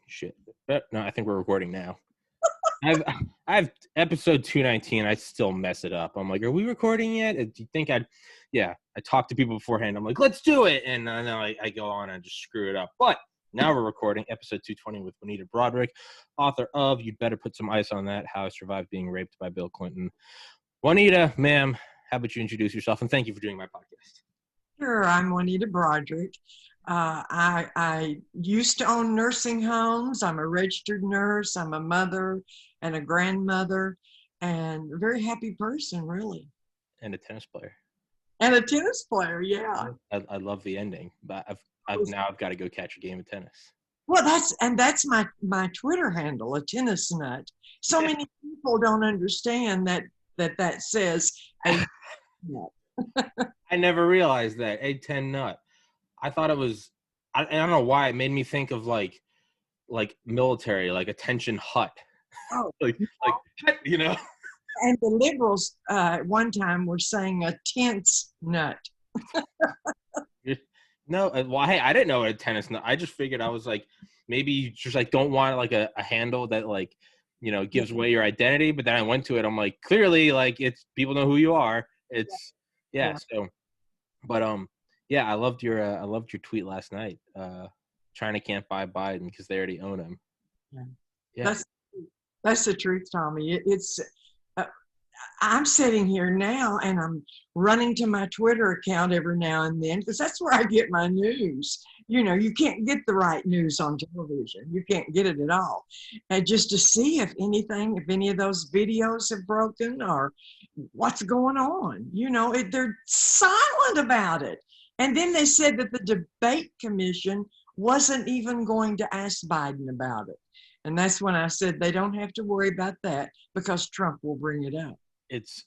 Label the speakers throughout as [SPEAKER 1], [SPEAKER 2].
[SPEAKER 1] Shit. But no, I think we're recording now. I've episode 219. I still mess it up. I'm like, are we recording yet? Do you think I talked to people beforehand. I'm like, let's do it. And I know I go on and just screw it up. But now we're recording episode 220 with Juanita Broaddrick, author of You'd Better Put Some Ice on That, How I Survived Being Raped by Bill Clinton. Juanita, ma'am, how about you introduce yourself? And thank you for doing my podcast.
[SPEAKER 2] Sure, I'm Juanita Broaddrick. I used to own nursing homes. I'm a registered nurse. I'm a mother and a grandmother and a very happy person, really.
[SPEAKER 1] And a tennis player.
[SPEAKER 2] And a tennis player, yeah.
[SPEAKER 1] I love the ending, but I've got to go catch a game of tennis.
[SPEAKER 2] Well, that's my Twitter handle, a tennis nut. So many people don't understand that says a nut.
[SPEAKER 1] I never realized that, a 10 nut. I thought it was, I don't know why, it made me think of like military, like attention hut.
[SPEAKER 2] Oh,
[SPEAKER 1] you know.
[SPEAKER 2] And the liberals at one time were saying a tense nut.
[SPEAKER 1] No, well, hey, I didn't know what a tennis nut. I just figured, I was like, maybe you just like don't want like a handle that like, you know, gives away your identity. But then I went to it, I'm like, clearly, like, it's people know who you are. It's so, but I loved your tweet last night. China can't buy Biden because they already own him. Yeah.
[SPEAKER 2] That's the truth, Tommy. It's I'm sitting here now and I'm running to my Twitter account every now and then because that's where I get my news. You know, you can't get the right news on television. You can't get it at all. And just to see if any of those videos have broken or what's going on. You know, they're silent about it. And then they said that the debate commission wasn't even going to ask Biden about it. And that's when I said they don't have to worry about that because Trump will bring it up.
[SPEAKER 1] It's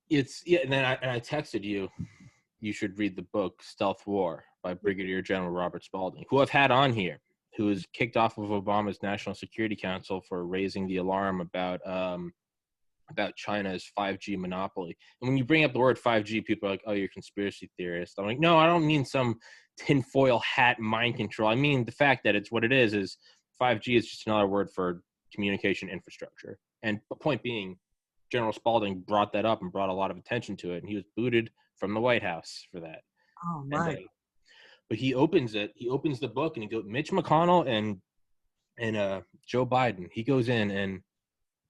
[SPEAKER 1] and then I texted you should read the book Stealth War by Brigadier General Robert Spalding, who I've had on here, who was kicked off of Obama's National Security Council for raising the alarm about China's 5G monopoly. And when you bring up the word 5G, people are like, oh, you're a conspiracy theorist. I'm like, no, I don't mean some tinfoil hat mind control. I mean the fact that it's what it is 5G is just another word for communication infrastructure. And the point being, General Spalding brought that up and brought a lot of attention to it, and he was booted from the White House for that.
[SPEAKER 2] Oh, right.
[SPEAKER 1] But he opens the book, and he goes, Mitch McConnell and Joe Biden. He goes in and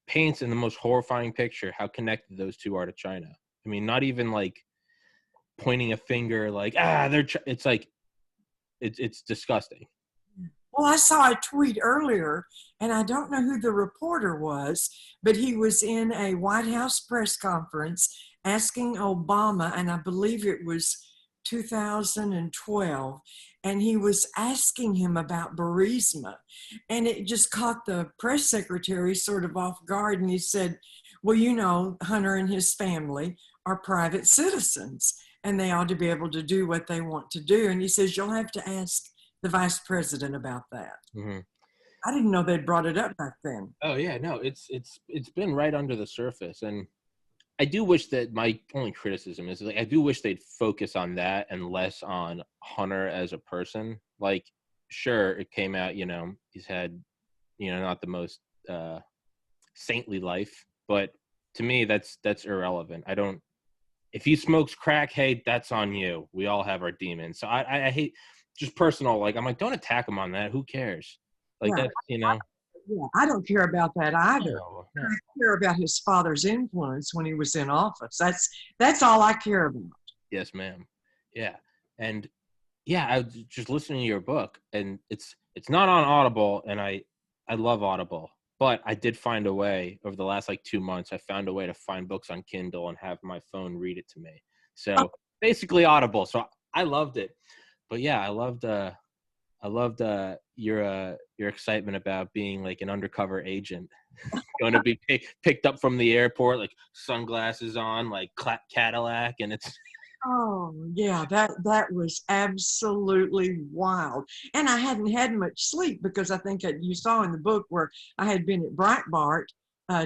[SPEAKER 1] paints in the most horrifying picture how connected those two are to China. I mean, not even like pointing a finger, like it's like it's disgusting.
[SPEAKER 2] Well, I saw a tweet earlier, and I don't know who the reporter was, but he was in a White House press conference asking Obama, and I believe it was 2012, and he was asking him about Burisma, and it just caught the press secretary sort of off guard, and he said, well, you know, Hunter and his family are private citizens, and they ought to be able to do what they want to do, and he says, you'll have to ask the vice president about that.
[SPEAKER 1] Mm-hmm.
[SPEAKER 2] I didn't know they'd brought it up back then.
[SPEAKER 1] Oh yeah, no, it's been right under the surface, and I do wish that my only criticism is like I do wish they'd focus on that and less on Hunter as a person. Like, sure, it came out, you know, he's had, you know, not the most saintly life, but to me that's irrelevant. I don't. If he smokes crack, hey, that's on you. We all have our demons. So I hate. Just personal, like I'm like, don't attack him on that. Who cares? Like that, you know.
[SPEAKER 2] I don't care about that either.
[SPEAKER 1] No.
[SPEAKER 2] I care about his father's influence when he was in office. That's all I care about.
[SPEAKER 1] Yes, ma'am. Yeah, and yeah, I was just listening to your book, and it's not on Audible, and I love Audible, but I did find a way over the last like 2 months. I found a way to find books on Kindle and have my phone read it to me. So basically Audible. So I loved it. But yeah, I loved your excitement about being like an undercover agent, going to be picked up from the airport, like sunglasses on, like Cadillac, and it's.
[SPEAKER 2] Oh yeah, that was absolutely wild, and I hadn't had much sleep because I think you saw in the book where I had been at Breitbart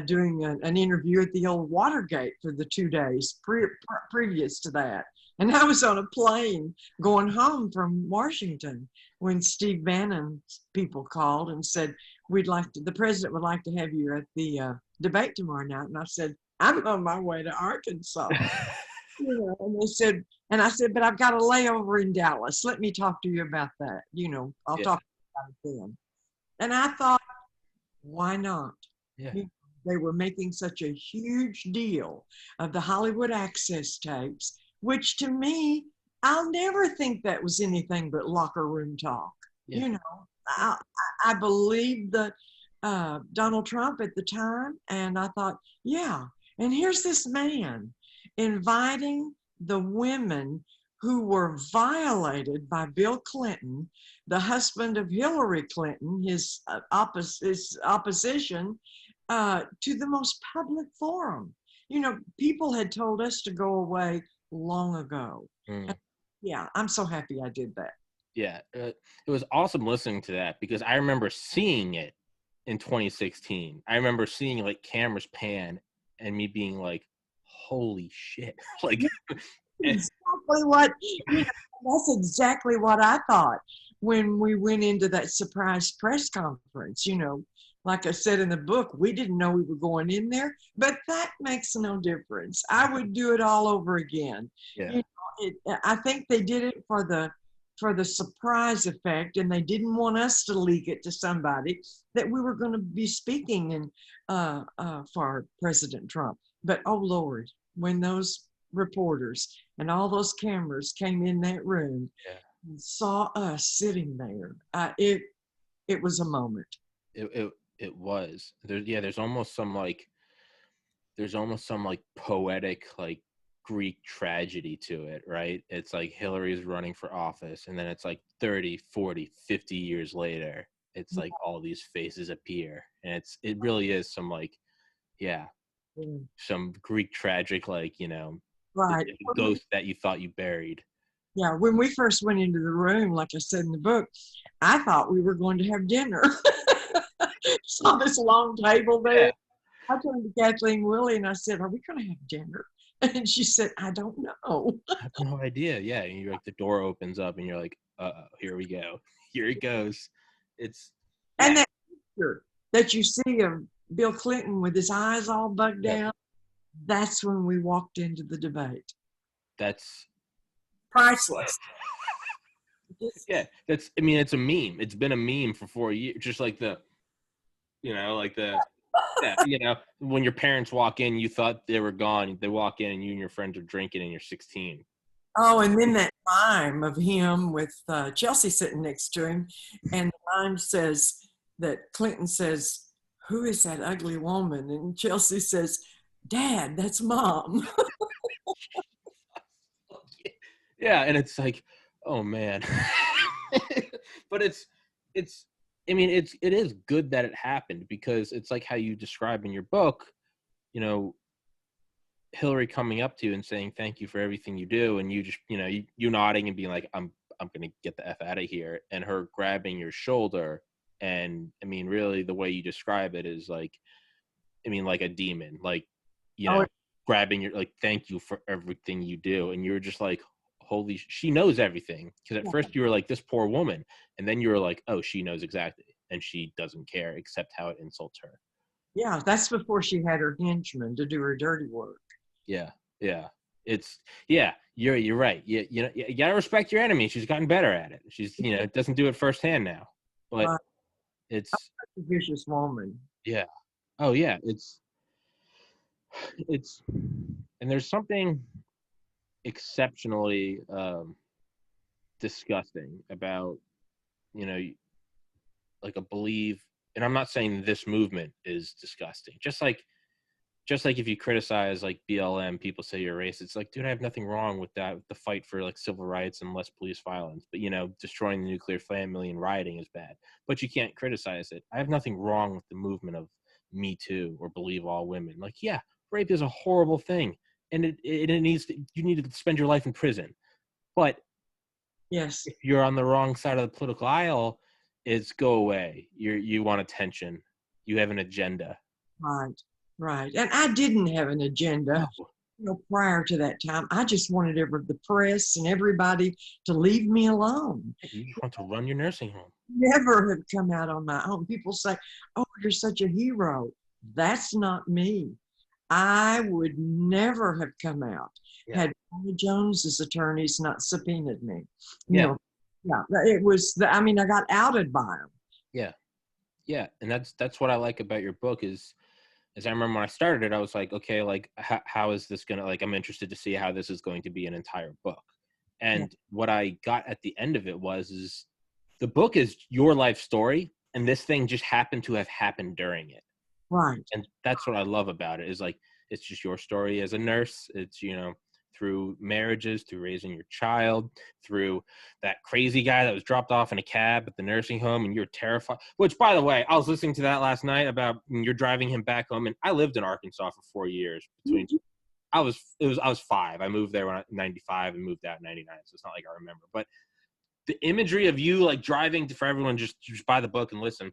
[SPEAKER 2] doing an interview at the old Watergate for the 2 days previous to that. And I was on a plane going home from Washington when Steve Bannon's people called and said, the president would like to have you at the debate tomorrow night. And I said, I'm on my way to Arkansas. And they said, and I said, but I've got a layover in Dallas. Let me talk to you about that. I'll talk about it then. And I thought, why not?
[SPEAKER 1] Yeah.
[SPEAKER 2] They were making such a huge deal of the Hollywood Access tapes, which to me, I'll never think that was anything but locker room talk.
[SPEAKER 1] Yeah.
[SPEAKER 2] I believed that Donald Trump at the time, and I thought, yeah, and here's this man inviting the women who were violated by Bill Clinton, the husband of Hillary Clinton, his opposition, to the most public forum. People had told us to go away long ago. Yeah, I'm so happy I did that.
[SPEAKER 1] Yeah, it was awesome listening to that because I remember seeing it in 2016. I remember seeing like cameras pan and me being like, holy shit. Like
[SPEAKER 2] that's exactly what I thought when we went into that surprise press conference. Like I said in the book, we didn't know we were going in there, but that makes no difference. I would do it all over again.
[SPEAKER 1] Yeah.
[SPEAKER 2] I think they did it for the surprise effect, and they didn't want us to leak it to somebody that we were going to be speaking in for President Trump. But oh Lord, when those reporters and all those cameras came in that room and saw us sitting there, it was a moment.
[SPEAKER 1] It was. There's almost some poetic like Greek tragedy to it, right? It's like Hillary's running for office, and then it's like 30, 40, 50 years later, it's like all these faces appear, and it really is some like, some Greek tragic, like,
[SPEAKER 2] right,
[SPEAKER 1] ghost that you thought you buried.
[SPEAKER 2] Yeah, when we first went into the room, like I said in the book, I thought we were going to have dinner. Saw this long table there. I turned to Kathleen Willie and I said, "Are we going to have dinner?" And she said, "I don't know."
[SPEAKER 1] I have no idea. Yeah, and you're like, the door opens up and you're like, here we go. Here it goes.
[SPEAKER 2] And that picture that you see of Bill Clinton with his eyes all bugged down, that's when we walked into the debate.
[SPEAKER 1] That's
[SPEAKER 2] priceless.
[SPEAKER 1] Yeah, it's a meme. It's been a meme for 4 years. Just like when your parents walk in, you thought they were gone. They walk in and you and your friends are drinking and you're 16.
[SPEAKER 2] Oh, and then that mime of him with Chelsea sitting next to him. And the mime says that Clinton says, "Who is that ugly woman?" And Chelsea says, "Dad, that's Mom."
[SPEAKER 1] Yeah, and it's like, oh man. But it is good that it happened, because it's like how you describe in your book, Hillary coming up to you and saying thank you for everything you do, and you just you nodding and being like, I'm gonna get the F out of here, and her grabbing your shoulder, and really the way you describe it is like, like a demon, like grabbing your, like, thank you for everything you do, and you're just like, holy, she knows everything. Because at first you were like, this poor woman, and then you were like, oh, she knows exactly, and she doesn't care except how it insults her.
[SPEAKER 2] Yeah, that's before she had her henchmen to do her dirty work.
[SPEAKER 1] Yeah. You're right. You gotta respect your enemy. She's gotten better at it. She's doesn't do it firsthand now, but it's
[SPEAKER 2] a vicious woman.
[SPEAKER 1] Yeah. Oh yeah. It's and there's something exceptionally disgusting about like a belief, and I'm not saying this movement is disgusting, just like if you criticize like BLM, people say you're racist. It's like, dude, I have nothing wrong with that, with the fight for like civil rights and less police violence, but destroying the nuclear family and rioting is bad, but you can't criticize it. I have nothing wrong with the movement of Me Too or Believe All Women. Like, yeah, rape is a horrible thing, and you need to spend your life in prison. But
[SPEAKER 2] yes,
[SPEAKER 1] if you're on the wrong side of the political aisle, it's go away. You want attention. You have an agenda.
[SPEAKER 2] Right. And I didn't have an agenda. Prior to that time, I just wanted the press and everybody to leave me alone.
[SPEAKER 1] You just want to run your nursing home.
[SPEAKER 2] Never have come out on my own. People say, "Oh, you're such a hero." That's not me. I would never have come out had Paula Jones's attorneys not subpoenaed me.
[SPEAKER 1] Yeah.
[SPEAKER 2] It was. I mean, I got outed by them.
[SPEAKER 1] Yeah, and that's what I like about your book is I remember when I started it, I was like, okay, like how is this gonna, like, I'm interested to see how this is going to be an entire book. And what I got at the end of it is the book is your life story, and this thing just happened to have happened during it.
[SPEAKER 2] Right.
[SPEAKER 1] And that's what I love about it is, like, it's just your story as a nurse. It's, through marriages, through raising your child, through that crazy guy that was dropped off in a cab at the nursing home and you're terrified. Which, by the way, I was listening to that last night about you're driving him back home. And I lived in Arkansas for 4 years. I was 5. I moved there when I was 95 and moved out in 99. So it's not like I remember. But the imagery of you, like, driving, for everyone just buy the book and listen,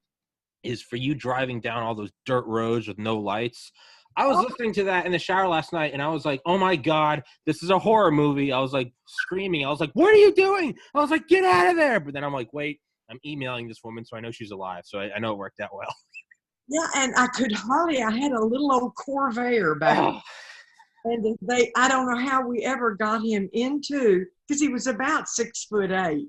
[SPEAKER 1] is for you driving down all those dirt roads with no lights. I was listening to that in the shower last night, and I was like, oh, my God, this is a horror movie. I was, like, screaming. I was like, what are you doing? I was like, get out of there. But then I'm like, wait, I'm emailing this woman, so I know she's alive. So I know it worked out well.
[SPEAKER 2] Yeah, and I had a little old Corvair back. And I don't know how we ever got him into, because he was about 6'8".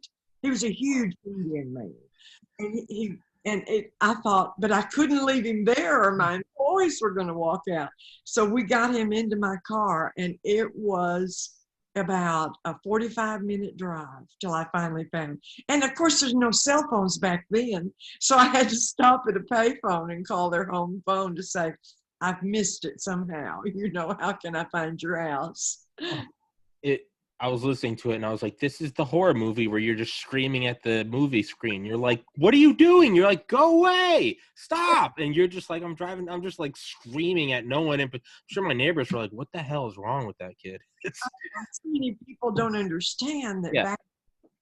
[SPEAKER 2] He was a huge Indian man. And I thought, but I couldn't leave him there or my employees were going to walk out. So we got him into my car, and it was about a 45-minute drive till I finally found him. And of course, there's no cell phones back then. So I had to stop at a payphone and call their home phone to say, I've missed it somehow. How can I find your house?
[SPEAKER 1] I was listening to it and I was like, this is the horror movie where you're just screaming at the movie screen. You're like, what are you doing? You're like, go away, stop. And you're just like, I'm driving. I'm just like screaming at no one. I'm sure my neighbors were like, what the hell is wrong with that kid?
[SPEAKER 2] So many people don't understand that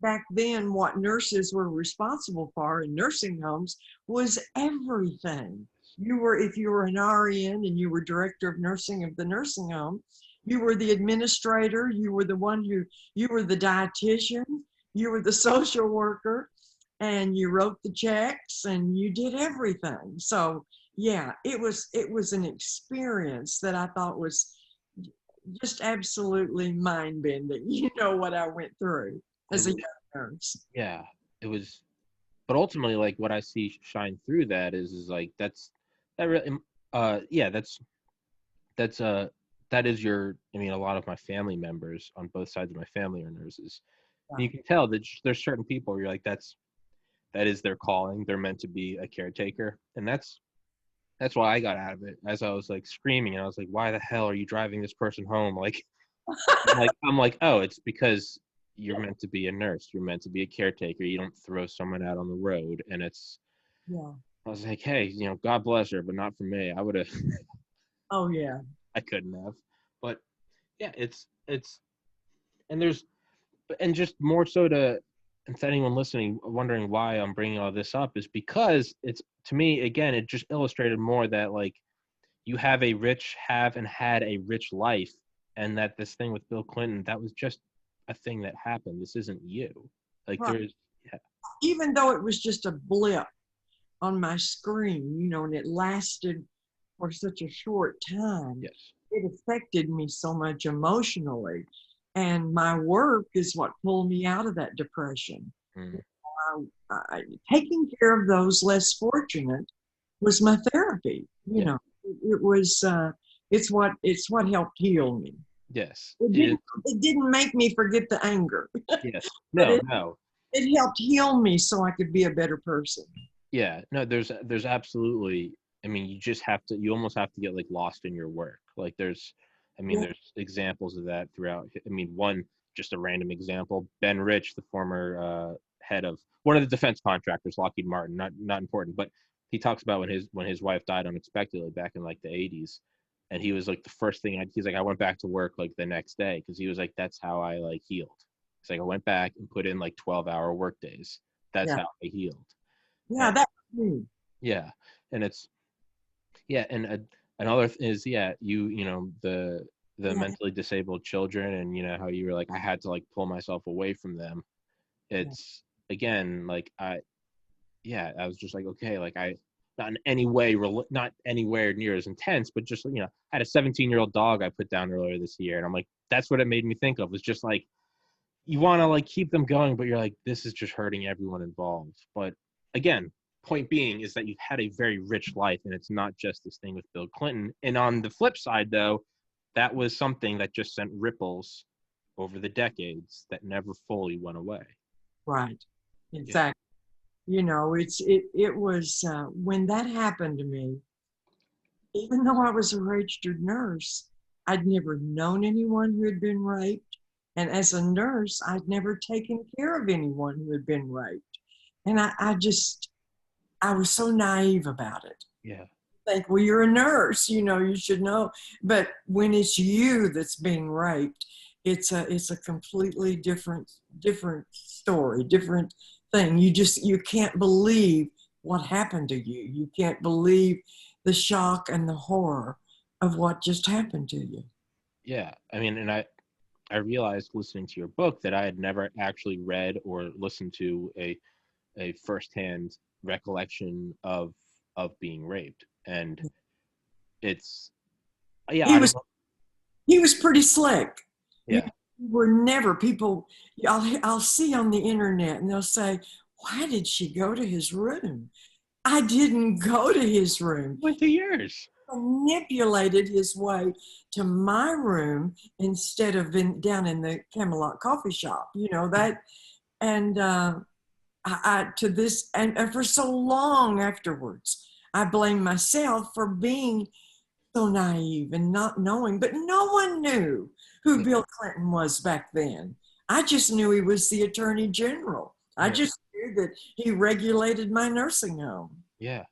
[SPEAKER 2] back then what nurses were responsible for in nursing homes was everything. If you were an RN and you were director of nursing of the nursing home, you were the administrator, you were the dietitian, you were the social worker, and you wrote the checks and you did everything. So yeah, it was an experience that I thought was just absolutely mind-bending. What I went through as a young nurse.
[SPEAKER 1] Yeah, it was. But ultimately, like, what I see shine through that is like that is your, I mean, a lot of my family members on both sides of my family are nurses. And you can tell that there's certain people where you're like, that is their calling. They're meant to be a caretaker. And that's why I got out of it. As I was like screaming, and I was like, why the hell are you driving this person home? Like, I'm like, oh, it's because you're meant to be a nurse. You're meant to be a caretaker. You don't throw someone out on the road. And I was like, hey, God bless her, but not for me. I would have.
[SPEAKER 2] Oh yeah.
[SPEAKER 1] I couldn't have. But yeah, it's and just more so to anyone listening wondering why I'm bringing all this up is because it's, to me, again, it just illustrated more that, like, you had a rich life, and that this thing with Bill Clinton, that was just a thing that happened. This isn't you. Like,
[SPEAKER 2] right. Even though it was just a blip on my screen, and it lasted for such a short time.
[SPEAKER 1] Yes.
[SPEAKER 2] It affected me so much emotionally. And my work is what pulled me out of that depression. Taking care of those less fortunate was my therapy. It was, it's what helped heal me.
[SPEAKER 1] Yes.
[SPEAKER 2] It didn't make me forget the anger.
[SPEAKER 1] Yes. No.
[SPEAKER 2] It helped heal me so I could be a better person.
[SPEAKER 1] Yeah. No, there's absolutely, I mean, you almost have to get, like, lost in your work. Like, there's examples of that throughout. I mean, just a random example, Ben Rich, the former head of one of the defense contractors, Lockheed Martin, not important, but he talks about when his wife died unexpectedly back in, like, the 80s. And he was like, the first thing he's like, I went back to work, like, the next day, because he was like, that's how I, like, healed. It's like, I went back and put in, like, 12-hour work days. That's how I healed.
[SPEAKER 2] Yeah, that's me.
[SPEAKER 1] Yeah. And it's, yeah. And another thing is, the the
[SPEAKER 2] Yeah.
[SPEAKER 1] mentally disabled children, and you know how you were like, I had to like pull myself away from them.
[SPEAKER 2] Yeah.
[SPEAKER 1] It's again like I was just like, okay, like I not in any way not anywhere near as intense, but just I had a 17-year-old dog I put down earlier this year, and I'm like, that's what it made me think of. Was just like you want to like keep them going, but you're like, this is just hurting everyone involved. But again, point being is that you've had a very rich life, and it's not just this thing with Bill Clinton. And on the flip side, though, that was something that just sent ripples over the decades that never fully went away.
[SPEAKER 2] Right.
[SPEAKER 1] Yeah.
[SPEAKER 2] Exactly. It was when that happened to me, even though I was a registered nurse, I'd never known anyone who had been raped. And as a nurse, I'd never taken care of anyone who had been raped. And I was so naive about it.
[SPEAKER 1] Yeah.
[SPEAKER 2] Think, well, you're a nurse, you should know. But when it's you that's being raped, it's a completely different story, different thing. You can't believe what happened to you. You can't believe the shock and the horror of what just happened to you.
[SPEAKER 1] Yeah. I mean, and I realized listening to your book that I had never actually read or listened to a firsthand recollection of being raped. And it's yeah,
[SPEAKER 2] He
[SPEAKER 1] I don't
[SPEAKER 2] was
[SPEAKER 1] know.
[SPEAKER 2] he was pretty slick. You
[SPEAKER 1] Yeah.
[SPEAKER 2] were never people. I'll see on the internet, and they'll say, "Why did she go to his room?" I didn't go to his room.
[SPEAKER 1] Went to yours.
[SPEAKER 2] Manipulated his way to my room instead of down in the Camelot coffee shop. That, and I to this, and for so long afterwards, I blame myself for being so naive and not knowing. But no one knew who Bill Clinton was back then. I just knew he was the Attorney General. I
[SPEAKER 1] Yeah.
[SPEAKER 2] just knew that he regulated my nursing home.
[SPEAKER 1] Yeah.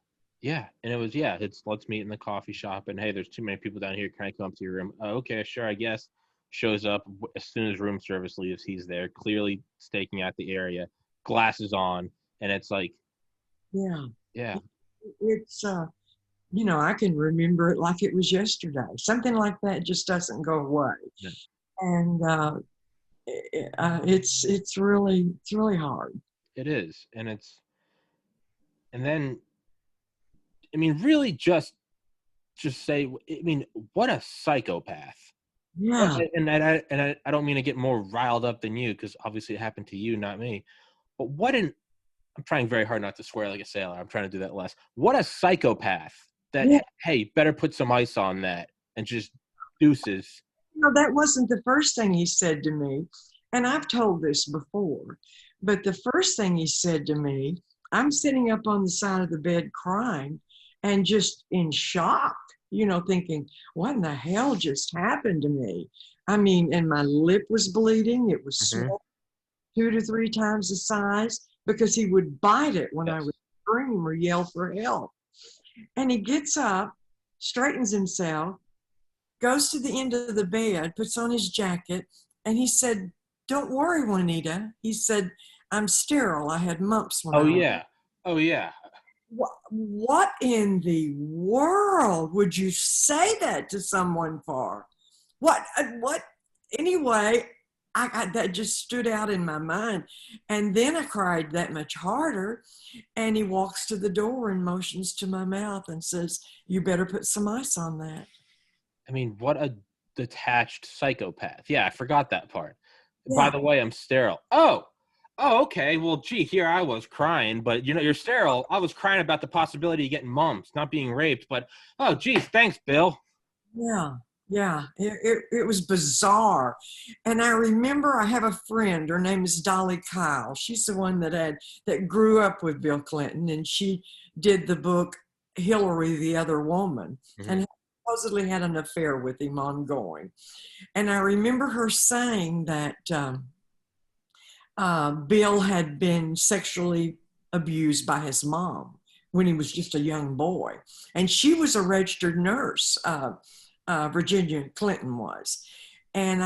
[SPEAKER 1] Yeah. And it was, it's let's meet in the coffee shop, and hey, there's too many people down here. Can I come up to your room? Oh, okay, sure, I guess. Shows up as soon as room service leaves. He's there, clearly staking out the area, glasses on, and it's like,
[SPEAKER 2] Yeah.
[SPEAKER 1] yeah,
[SPEAKER 2] It's I can remember it like it was yesterday. Something like that just doesn't go away.
[SPEAKER 1] yeah,
[SPEAKER 2] And it's really hard.
[SPEAKER 1] it is. And then, I mean, really just say, I mean, what a psychopath.
[SPEAKER 2] Yeah.
[SPEAKER 1] And I don't mean to get more riled up than you, because obviously it happened to you, not me. But I'm trying very hard not to swear like a sailor. I'm trying to do that less. What a psychopath that,
[SPEAKER 2] Yeah.
[SPEAKER 1] hey, better put some ice on that and just deuces.
[SPEAKER 2] That wasn't the first thing he said to me. And I've told this before, but the first thing he said to me, I'm sitting up on the side of the bed crying and just in shock, thinking, what in the hell just happened to me? I mean, and my lip was bleeding. It was
[SPEAKER 1] Mm-hmm.
[SPEAKER 2] swollen 2 to 3 times the size because he would bite it when I
[SPEAKER 1] Yes.
[SPEAKER 2] would scream or yell for help. And he gets up, straightens himself, goes to the end of the bed, puts on his jacket, and he said, don't worry, Juanita. He said, I'm sterile. I had mumps when
[SPEAKER 1] Oh,
[SPEAKER 2] I was.
[SPEAKER 1] yeah. Oh, yeah.
[SPEAKER 2] What in the world would you say that to someone for? What? Anyway, that just stood out in my mind. And then I cried that much harder. And he walks to the door and motions to my mouth and says, you better put some ice on that.
[SPEAKER 1] I mean, what a detached psychopath. Yeah, I forgot that part.
[SPEAKER 2] Yeah.
[SPEAKER 1] By the way, I'm sterile. Oh, okay. Well, gee, here I was crying, but you're sterile. I was crying about the possibility of getting mumps, not being raped, but oh, geez, thanks, Bill.
[SPEAKER 2] Yeah. It was bizarre. And I remember I have a friend, her name is Dolly Kyle. She's the one that grew up with Bill Clinton, and she did the book Hillary, the Other Woman,
[SPEAKER 1] Mm-hmm.
[SPEAKER 2] and supposedly had an affair with him ongoing. And I remember her saying that Bill had been sexually abused by his mom when he was just a young boy. And she was a registered nurse, Virginia Clinton was. And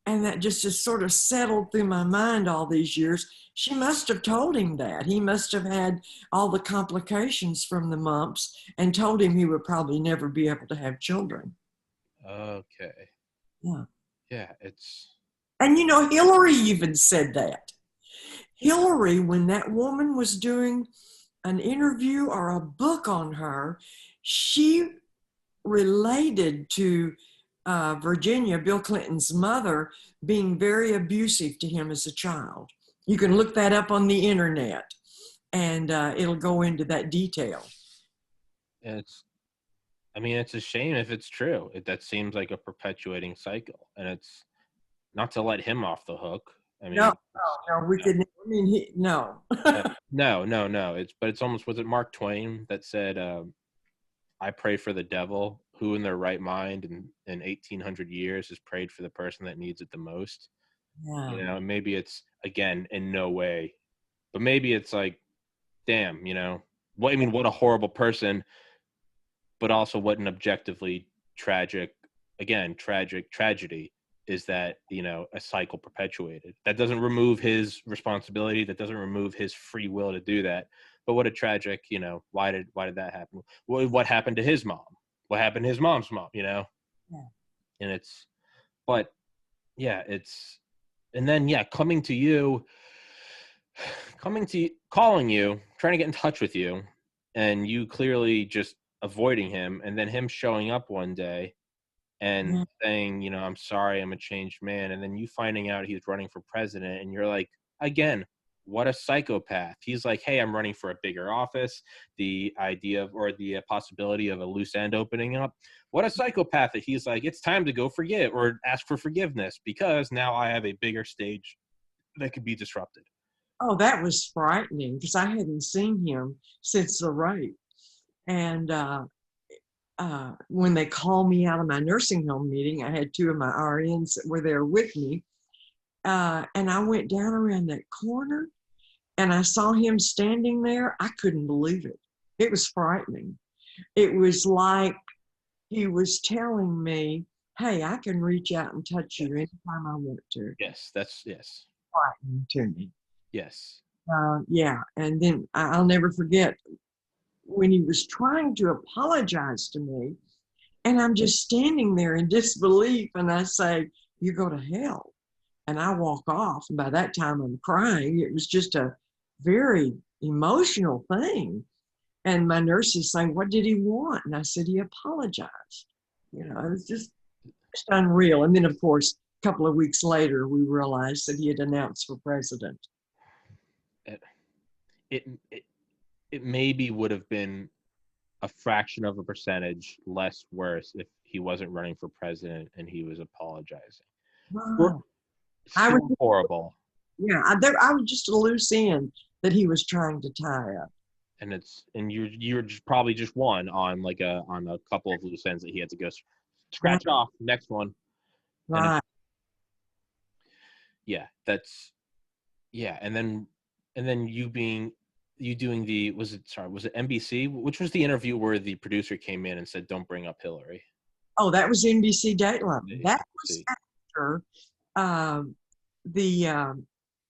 [SPEAKER 2] that just sort of settled through my mind all these years. She must have told him that. He must have had all the complications from the mumps and told him he would probably never be able to have children.
[SPEAKER 1] Okay.
[SPEAKER 2] Yeah.
[SPEAKER 1] Yeah, it's
[SPEAKER 2] And you know, Hillary even said that. Hillary, when that woman was doing an interview or a book on her, she related to Virginia, Bill Clinton's mother, being very abusive to him as a child. You can look that up on the internet, and it'll go into that detail.
[SPEAKER 1] it's I mean, it's a shame if it's true. That seems like a perpetuating cycle, and it's not to let him off the hook. I
[SPEAKER 2] No,
[SPEAKER 1] mean,
[SPEAKER 2] no, we could. I mean, no.
[SPEAKER 1] no. It's almost, was it Mark Twain that said, "I pray for the devil, who in their right mind in 1800 years has prayed for the person that needs it the most."
[SPEAKER 2] Yeah.
[SPEAKER 1] You know, and maybe it's, again, in no way, but maybe it's like, damn, what I mean, what a horrible person, but also what an objectively tragic, again, tragedy is that, a cycle perpetuated. That doesn't remove his responsibility. That doesn't remove his free will to do that. But what a tragic, why did that happen? What happened to his mom? What happened to his mom's mom?
[SPEAKER 2] Yeah.
[SPEAKER 1] And but yeah, and then, yeah, calling you, trying to get in touch with you, and you clearly just avoiding him, and then him showing up one day and
[SPEAKER 2] Yeah.
[SPEAKER 1] saying, "I'm sorry, I'm a changed man," and then you finding out he's running for president, and you're like, again, what a psychopath. He's like, "Hey, I'm running for a bigger office." The idea of, or the possibility of a loose end opening up. What a psychopath that he's like, it's time to go forgive or ask for forgiveness because now I have a bigger stage that could be disrupted.
[SPEAKER 2] Oh, that was frightening because I hadn't seen him since the rape. And when they called me out of my nursing home meeting, I had two of my RNs that were there with me. And I went down around that corner and I saw him standing there. I couldn't believe it. It was frightening. It was like he was telling me, hey, I can reach out and touch you anytime I want to.
[SPEAKER 1] Yes, yes.
[SPEAKER 2] Frightening to me.
[SPEAKER 1] Yes.
[SPEAKER 2] Yeah. And then I'll never forget when he was trying to apologize to me. And I'm just standing there in disbelief. And I say, you go to hell. And I walk off. And by that time, I'm crying. It was just a very emotional thing. And my nurse is saying, what did he want? And I said, he apologized. It was just unreal. And then, of course, a couple of weeks later, we realized that he had announced for president.
[SPEAKER 1] It maybe would have been a fraction of a percentage less worse if he wasn't running for president and he was apologizing.
[SPEAKER 2] Wow.
[SPEAKER 1] I was horrible.
[SPEAKER 2] Yeah, I was just a loose end that he was trying to tie up.
[SPEAKER 1] And you're probably just one on a couple of loose ends that he had to go scratch off. Next one.
[SPEAKER 2] Right.
[SPEAKER 1] And then you doing was it NBC? Which was the interview where the producer came in and said, "Don't bring up Hillary"?
[SPEAKER 2] Oh, that was NBC Dateline. That was after the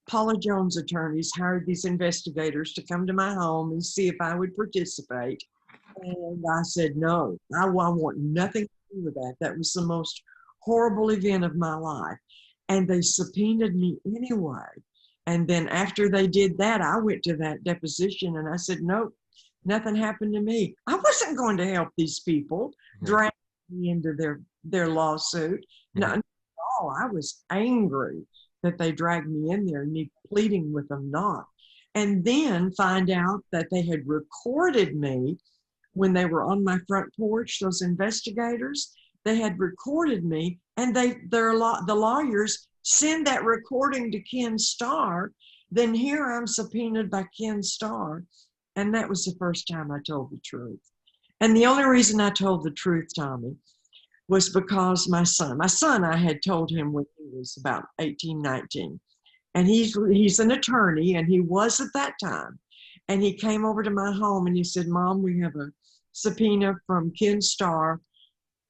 [SPEAKER 2] Paula Jones attorneys hired these investigators to come to my home and see if I would participate. And I said, no, I want nothing to do with that. That was the most horrible event of my life. And they subpoenaed me anyway. And then after they did that, I went to that deposition and I said, nope, nothing happened to me. I wasn't going to help these people drag me into their lawsuit. No, I was angry that they dragged me in there, me pleading with them not. And then find out that they had recorded me when they were on my front porch, those investigators, they had recorded me, and the lawyers send that recording to Ken Starr. Then here I'm subpoenaed by Ken Starr. And that was the first time I told the truth. And the only reason I told the truth, Tommy, was because my son, I had told him when he was about 18, 19. And he's an attorney, and he was at that time. And he came over to my home and he said, Mom, we have a subpoena from Ken Starr.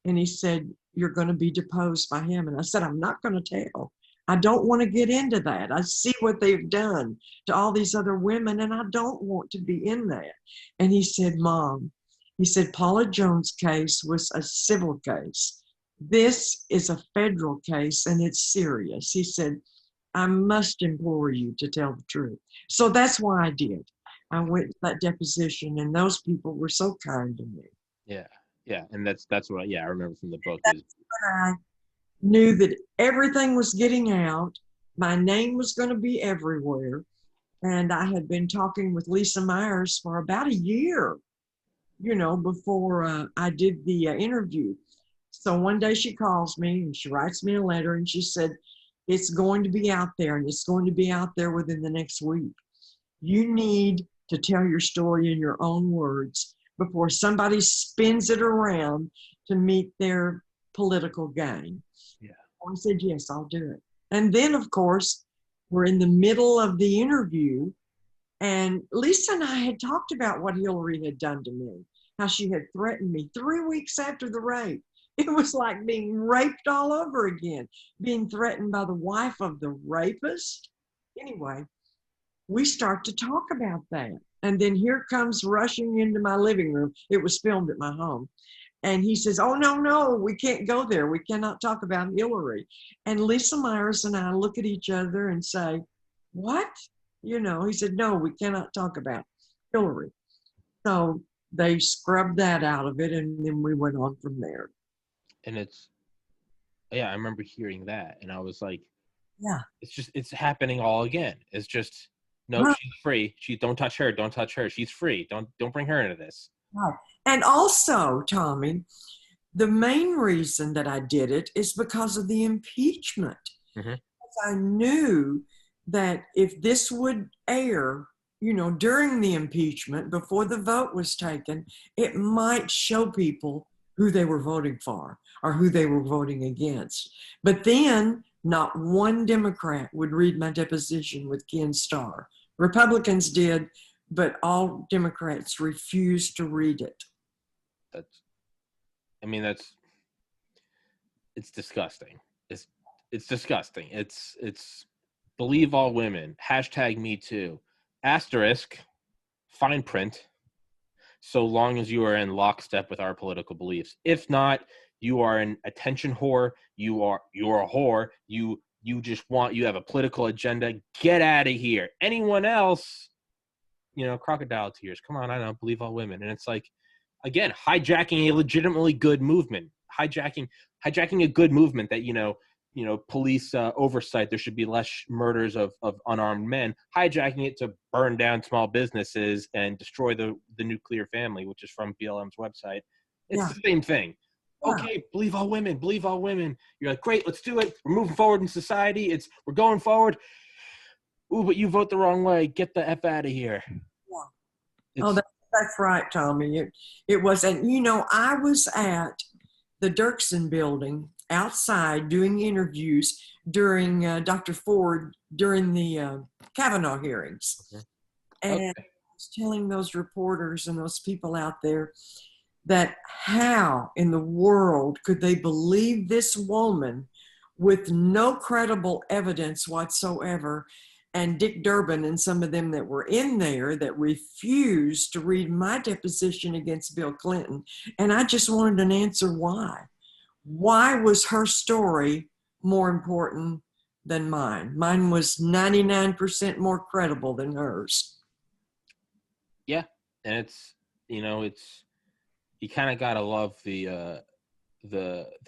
[SPEAKER 2] And he said, you're going to be deposed by him. And I said, I'm not going to tell. I don't want to get into that. I see what they've done to all these other women, and I don't want to be in that. And he said, Mom, he said, Paula Jones' case was a civil case. this is a federal case and it's serious. He said, I must implore you to tell the truth. So that's why I did. I went to that deposition, and those people were so kind to me.
[SPEAKER 1] Yeah. Yeah. And that's what, I remember from the book
[SPEAKER 2] That's
[SPEAKER 1] is,
[SPEAKER 2] when I knew that everything was getting out. My name was going to be everywhere. And I had been talking with Lisa Myers for about a year, before I did the interview. So one day she calls me and she writes me a letter and she said, it's going to be out there and it's going to be out there within the next week. You need to tell your story in your own words before somebody spins it around to meet their political gain.
[SPEAKER 1] yeah.
[SPEAKER 2] I said, yes, I'll do it. And then, of course, we're in the middle of the interview, and Lisa and I had talked about what Hillary had done to me, how she had threatened me 3 weeks after the rape. It was like being raped all over again, being threatened by the wife of the rapist. Anyway, we start to talk about that. And then here comes rushing into my living room. It was filmed at my home. And he says, oh, no, no, we can't go there. We cannot talk about Hillary. And Lisa Myers and I look at each other and say, what? He said, no, we cannot talk about Hillary. So they scrubbed that out of it, and then we went on from there.
[SPEAKER 1] And I remember hearing that, and I was like,
[SPEAKER 2] Yeah.
[SPEAKER 1] it's happening all again. It's just, no,
[SPEAKER 2] Right.
[SPEAKER 1] she's free. Don't touch her. Don't touch her. She's free. Don't bring her into this.
[SPEAKER 2] Right. And also, Tommy, the main reason that I did it is because of the impeachment.
[SPEAKER 1] Mm-hmm.
[SPEAKER 2] I knew that if this would air, during the impeachment, before the vote was taken, it might show people who they were voting for or who they were voting against. But then not one Democrat would read my deposition with Ken Starr. Republicans did, but all Democrats refused to read it.
[SPEAKER 1] It's disgusting. It's disgusting. It's believe all women. #MeToo. Asterisk. Fine print. So long as you are in lockstep with our political beliefs. If not, you are an attention whore. You're a whore. You have a political agenda. Get out of here. Anyone else, crocodile tears. Come on, I don't believe all women. And it's like, again, hijacking a legitimately good movement. Hijacking a good movement that, police oversight, there should be less murders of unarmed men, hijacking it to burn down small businesses and destroy the nuclear family, which is from BLM's website. It's the same thing. Yeah. Okay, believe all women. You're like, great, let's do it. We're moving forward in society. We're going forward. Ooh, but you vote the wrong way. Get the F out of here.
[SPEAKER 2] Yeah. That's right, Tommy. It was, and I was at the Dirksen building outside doing interviews during Dr. Ford during the Kavanaugh hearings. Okay. And I was telling those reporters and those people out there that how in the world could they believe this woman with no credible evidence whatsoever, and Dick Durbin and some of them that were in there that refused to read my deposition against Bill Clinton. And I just wanted an answer why. Why was her story more important than mine? Mine was 99% more credible than hers.
[SPEAKER 1] Yeah, and it's you kind of gotta love the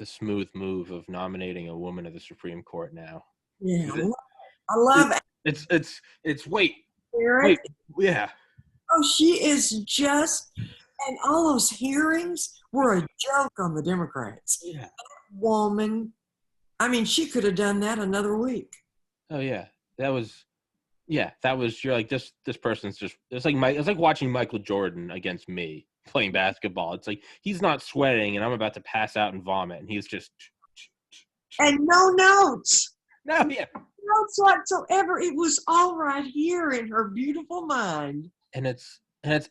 [SPEAKER 1] smooth move of nominating a woman to the Supreme Court now.
[SPEAKER 2] Yeah, I love it.
[SPEAKER 1] It's wait, yeah.
[SPEAKER 2] Oh, she is just, and all those hearings were a joke on the Democrats.
[SPEAKER 1] Yeah.
[SPEAKER 2] That woman, she could have done that another week.
[SPEAKER 1] Oh yeah, you're like, this person's just, it's like watching Michael Jordan against me playing basketball. It's like he's not sweating and I'm about to pass out and vomit and he's just
[SPEAKER 2] and no notes.
[SPEAKER 1] No, yeah.
[SPEAKER 2] Notes whatsoever. It was all right here in her beautiful mind.
[SPEAKER 1] And it's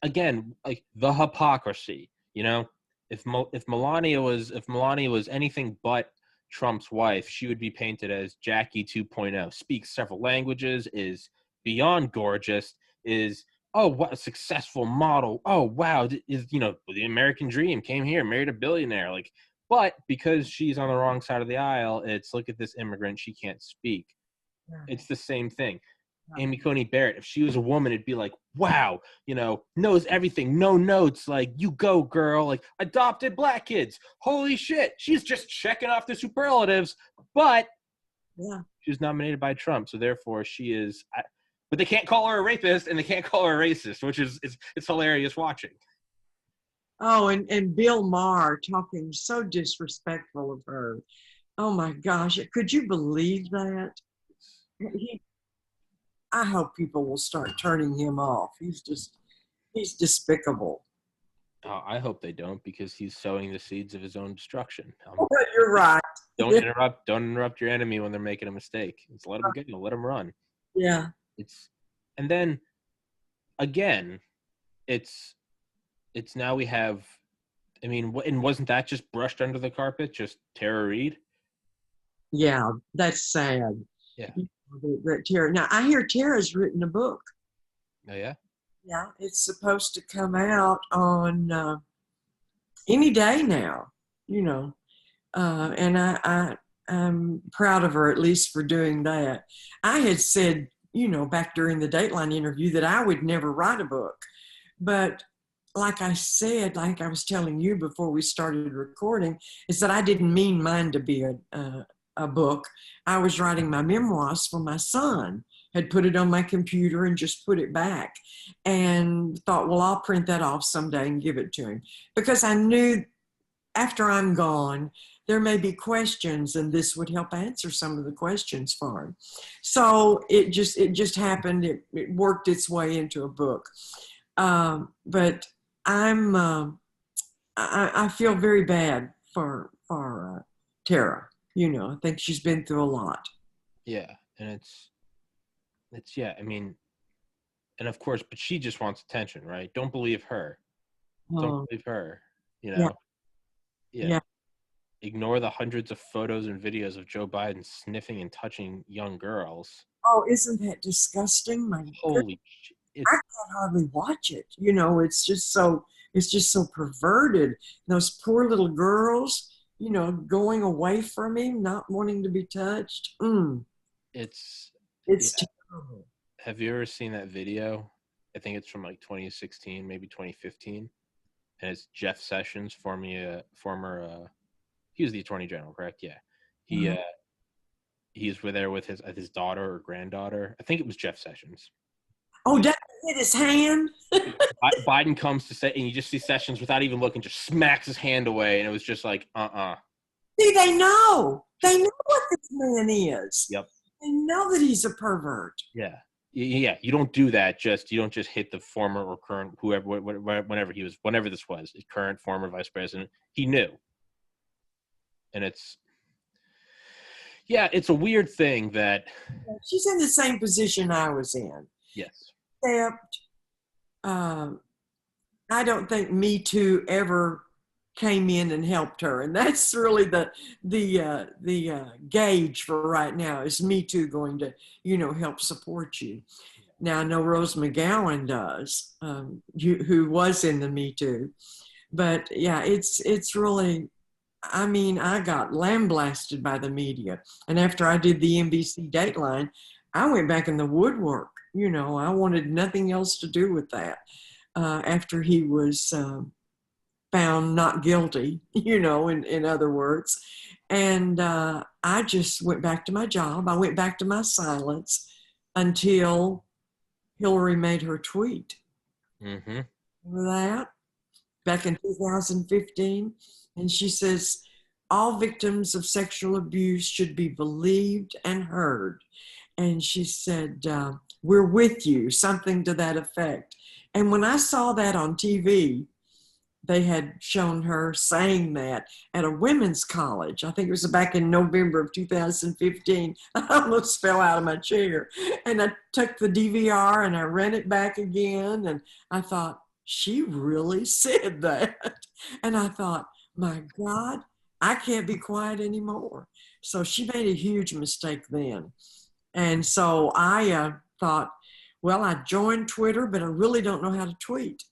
[SPEAKER 1] again like the hypocrisy. If Melania was anything but Trump's wife, she would be painted as Jackie 2.0. Speaks several languages, is beyond gorgeous, is what a successful model. Oh wow, is the American dream, came here, married a billionaire. Like But because she's on the wrong side of the aisle, it's look at this immigrant, she can't speak. It's the same thing. Amy Coney Barrett, if she was a woman, it'd be like, wow, knows everything, no notes, like, you go, girl, like, adopted black kids. Holy shit, she's just checking off the superlatives. But she was nominated by Trump, so therefore she is. But they can't call her a rapist, and they can't call her a racist, which is it's hilarious watching.
[SPEAKER 2] Oh, and Bill Maher talking so disrespectful of her. Oh my gosh, could you believe that? I hope people will start turning him off. He's despicable.
[SPEAKER 1] Oh, I hope they don't, because he's sowing the seeds of his own destruction.
[SPEAKER 2] You're right.
[SPEAKER 1] Don't interrupt your enemy when they're making a mistake. Just let them go. Let them run.
[SPEAKER 2] Yeah.
[SPEAKER 1] And then again, it's now we have. I mean, and wasn't that just brushed under the carpet? Just Tara Reid.
[SPEAKER 2] Yeah, that's sad.
[SPEAKER 1] Yeah.
[SPEAKER 2] Tara. Now I hear Tara's written a book.
[SPEAKER 1] Oh yeah.
[SPEAKER 2] Yeah, it's supposed to come out on any day now. And I'm proud of her, at least for doing that. I had said, back during the Dateline interview, that I would never write a book, but like I said, like I was telling you before we started recording, is that I didn't mean mine to be a book. I was writing my memoirs for my son, had put it on my computer and just put it back, and thought, well, I'll print that off someday and give it to him, because I knew after I'm gone, there may be questions, and this would help answer some of the questions for him. So it just happened. It worked its way into a book. But I feel very bad for Tara. I think she's been through a lot.
[SPEAKER 1] Yeah, and it's yeah. I mean, and of course, but she just wants attention, right? Don't believe her. Don't believe her. Yeah. Ignore the hundreds of photos and videos of Joe Biden sniffing and touching young girls.
[SPEAKER 2] Oh, isn't that disgusting?
[SPEAKER 1] Holy shit.
[SPEAKER 2] I can't hardly watch it. It's just so perverted. Those poor little girls, going away from him, not wanting to be touched. It's terrible.
[SPEAKER 1] Have you ever seen that video? I think it's from like 2016, maybe 2015. And it's Jeff Sessions, former he was the Attorney General, correct? Yeah. He's there with his daughter or granddaughter. I think it was Jeff Sessions.
[SPEAKER 2] Oh, doesn't he hit his hand?
[SPEAKER 1] Biden comes to say, and you just see Sessions without even looking, just smacks his hand away, and it was just like,
[SPEAKER 2] See, they know what this man is.
[SPEAKER 1] Yep.
[SPEAKER 2] They know that he's a pervert.
[SPEAKER 1] Yeah. You don't do that. You don't just hit the former or current, whoever, whenever this was, the current, former vice president. He knew. And it's a weird thing that
[SPEAKER 2] she's in the same position I was in.
[SPEAKER 1] Yes.
[SPEAKER 2] Except, I don't think Me Too ever came in and helped her, and that's really the gauge for right now. Is Me Too going to help support you? Now I know Rose McGowan does, who was in the Me Too, but yeah, it's really. I mean, I got lambasted by the media, and after I did the NBC Dateline, I went back in the woodwork. I wanted nothing else to do with that. After he was found not guilty, in other words. And I just went back to my job. I went back to my silence until Hillary made her tweet.
[SPEAKER 1] Mm-hmm.
[SPEAKER 2] Remember that? Back in 2015. And she says, all victims of sexual abuse should be believed and heard. And she said, we're with you, something to that effect. And when I saw that on TV, they had shown her saying that at a women's college. I think it was back in November of 2015. I almost fell out of my chair. And I took the DVR and I ran it back again. And I thought, she really said that. And I thought, my God, I can't be quiet anymore. So she made a huge mistake then. And so I thought, well, I joined Twitter, but I really don't know how to tweet.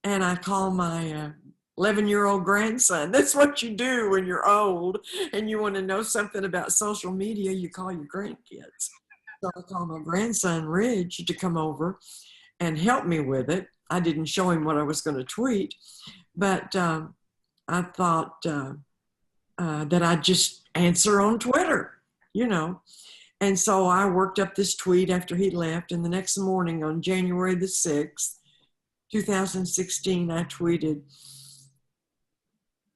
[SPEAKER 2] And I called my 11-year-old grandson. That's what you do when you're old and you want to know something about social media. You call your grandkids. So I called my grandson, Ridge, to come over and help me with it. I didn't show him what I was going to tweet, but I thought that I'd just answer on Twitter, you know. And so I worked up this tweet after he left. And the next morning on January the 6th, 2016, I tweeted,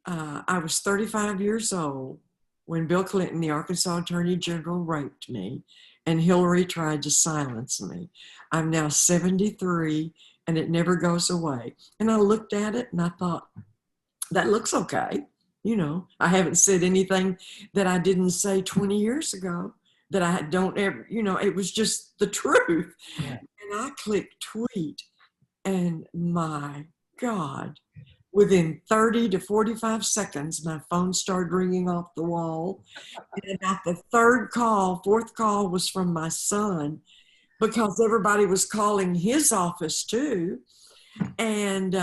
[SPEAKER 2] I was 35 years old when Bill Clinton, the Arkansas Attorney General, raped me and Hillary tried to silence me. I'm now 73 and it never goes away. And I looked at it and I thought, that looks okay. You know, I haven't said anything that I didn't say 20 years ago, that I don't ever, you know, it was just the truth. Yeah. And I clicked tweet and my God, within 30 to 45 seconds, my phone started ringing off the wall. And about the fourth call was from my son, because everybody was calling his office too. And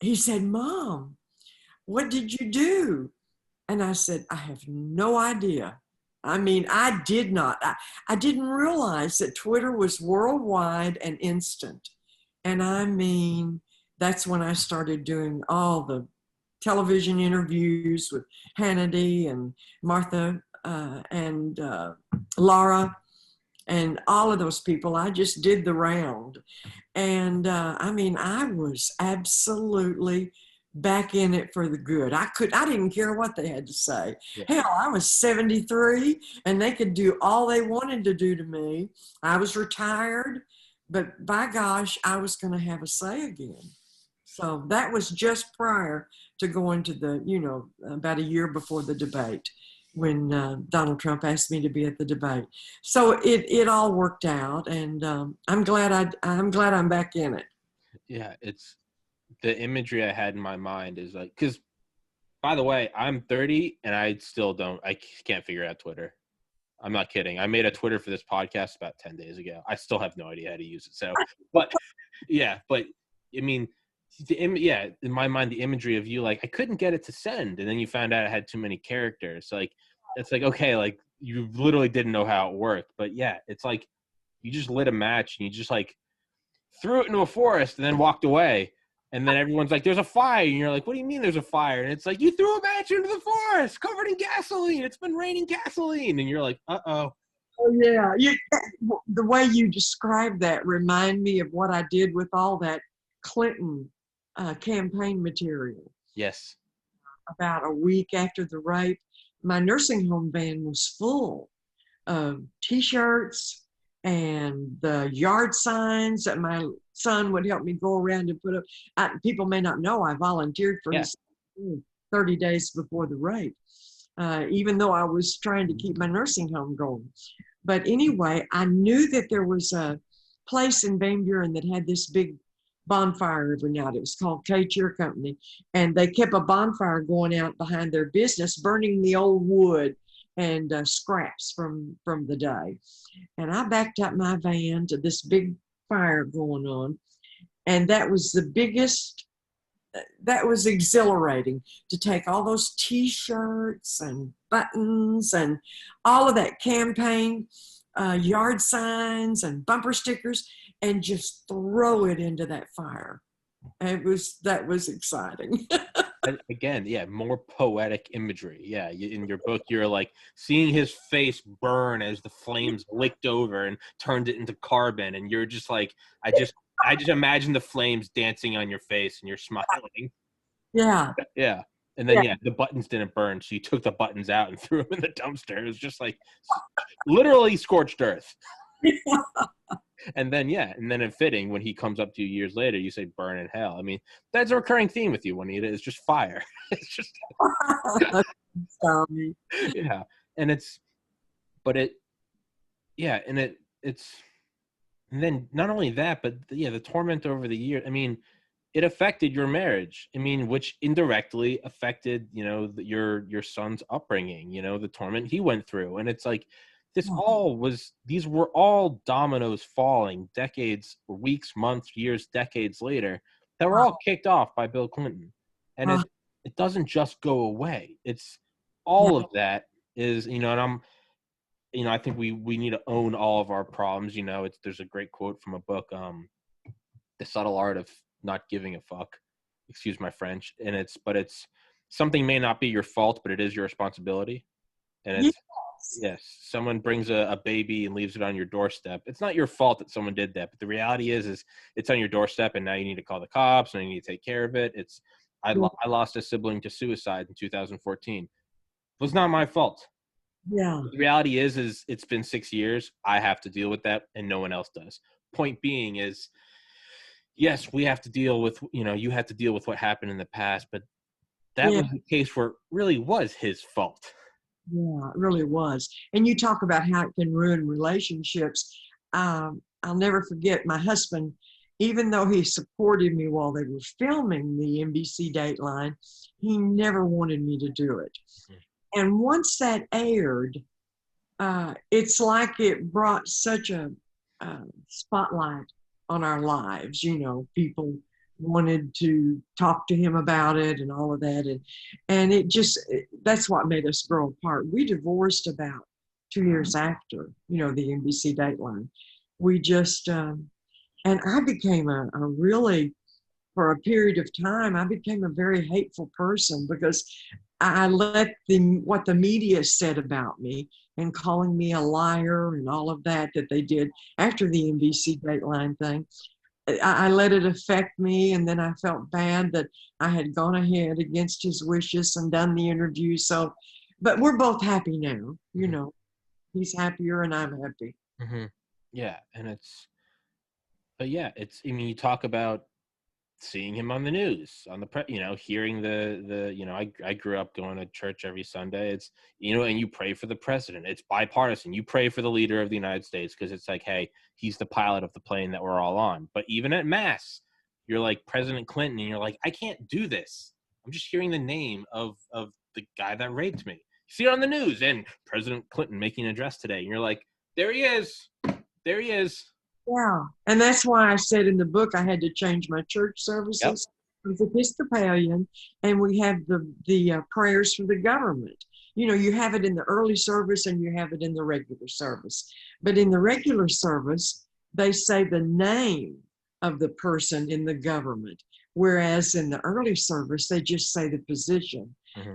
[SPEAKER 2] he said, Mom, what did you do? And I said, I have no idea. I mean, I didn't realize that Twitter was worldwide and instant. And I mean, that's when I started doing all the television interviews with Hannity and Martha and Laura and all of those people. I just did the round. And I mean, I was absolutely back in it for the good. I didn't care what they had to say. Yeah. Hell, I was 73 and they could do all they wanted to do to me. I was retired, but by gosh, I was going to have a say again. So that was just prior to going to the, you know, about a year before the debate, when Donald Trump asked me to be at the debate. So it all worked out, and I'm glad I'm back in it.
[SPEAKER 1] Yeah, it's the imagery I had in my mind is like, because by the way, I'm 30 and I can't figure out Twitter. I'm not kidding. I made a Twitter for this podcast about 10 days ago. I still have no idea how to use it. So, but I mean, in my mind, the imagery of you, like, I couldn't get it to send. And then you found out it had too many characters. So, like, it's like, okay, like, you literally didn't know how it worked. But yeah, it's like you just lit a match and you just like threw it into a forest and then walked away. And then everyone's like, there's a fire. And you're like, what do you mean there's a fire? And it's like, you threw a match into the forest covered in gasoline. It's been raining gasoline. And you're like, uh-oh.
[SPEAKER 2] Oh, yeah. The way you described that remind me of what I did with all that Clinton campaign material.
[SPEAKER 1] Yes.
[SPEAKER 2] About a week after the rape, my nursing home van was full of T-shirts and the yard signs that my son would help me go around and put up. People may not know I volunteered for his 30 days before the rape, even though I was trying to keep my nursing home going. But anyway, I knew that there was a place in Van Buren that had this big bonfire every night. It was called K-Cheer Company. And they kept a bonfire going out behind their business, burning the old wood and scraps from the day. And I backed up my van to this big fire going on. And that was exhilarating to take all those T-shirts and buttons and all of that campaign yard signs and bumper stickers and just throw it into that fire. That was exciting.
[SPEAKER 1] Again, yeah, more poetic imagery. Yeah, in your book, you're like seeing his face burn as the flames licked over and turned it into carbon, and you're just like, I just imagine the flames dancing on your face, and you're smiling.
[SPEAKER 2] Yeah.
[SPEAKER 1] Yeah. And then, the buttons didn't burn, so you took the buttons out and threw them in the dumpster. It was just like literally scorched earth. And then, in fitting, when he comes up to you years later, you say, burn in hell. I mean, that's a recurring theme with you, Juanita. It's just fire. It's just, yeah. And and then not only that, but the torment over the years. I mean, it affected your marriage. I mean, which indirectly affected, your son's upbringing, the torment he went through. And it's like, these were all dominoes falling decades, weeks, months, years, decades later that were all kicked off by Bill Clinton. And it doesn't just go away. It's
[SPEAKER 2] yeah,
[SPEAKER 1] all of that is, and I think we need to own all of our problems. There's a great quote from a book, The Subtle Art of Not Giving a Fuck. Excuse my French. And it's something may not be your fault, but it is your responsibility. And it's,
[SPEAKER 2] yes,
[SPEAKER 1] yes, someone brings a baby and leaves it on your doorstep. It's not your fault that someone did that, but the reality is it's on your doorstep, and now you need to call the cops and you need to take care of it. I lost a sibling to suicide in 2014. It was not my fault.
[SPEAKER 2] yeah,
[SPEAKER 1] The reality is it's been 6 years. I have to deal with that, and no one else does. Point being is, yes, we have to deal with, you have to deal with what happened in the past, but that
[SPEAKER 2] yeah.
[SPEAKER 1] was the case where it really was his fault.
[SPEAKER 2] Yeah, it really was. And you talk about how it can ruin relationships. I'll never forget my husband, even though he supported me while they were filming the NBC Dateline, he never wanted me to do it. And once that aired, it's like it brought such a spotlight on our lives. People wanted to talk to him about it and all of that, and that's what made us grow apart. We divorced about 2 years after the NBC Dateline. We just and I became a really, for a period of time, I became a very hateful person because I let what the media said about me and calling me a liar and all of that they did after the NBC Dateline thing. I let it affect me, and then I felt bad that I had gone ahead against his wishes and done the interview. So, but we're both happy now. He's happier and I'm happy.
[SPEAKER 1] Mm-hmm. Yeah, but yeah, you talk about seeing him on the news, on the hearing I grew up going to church every Sunday. It's, and you pray for the president. It's bipartisan. You pray for the leader of the United States because it's like, hey, he's the pilot of the plane that we're all on. But even at mass, you're like President Clinton, and you're like, I can't do this. I'm just hearing the name of the guy that raped me. You see it on the news, and President Clinton making an address today, and you're like, there he is. There he is.
[SPEAKER 2] Yeah. And that's why I said in the book I had to change my church
[SPEAKER 1] Yep.
[SPEAKER 2] services. It's Episcopalian, and we have the prayers for the government. You have it in the early service and you have it in the regular service. But in the regular service, they say the name of the person in the government, whereas in the early service, they just say the position.
[SPEAKER 1] Mm-hmm.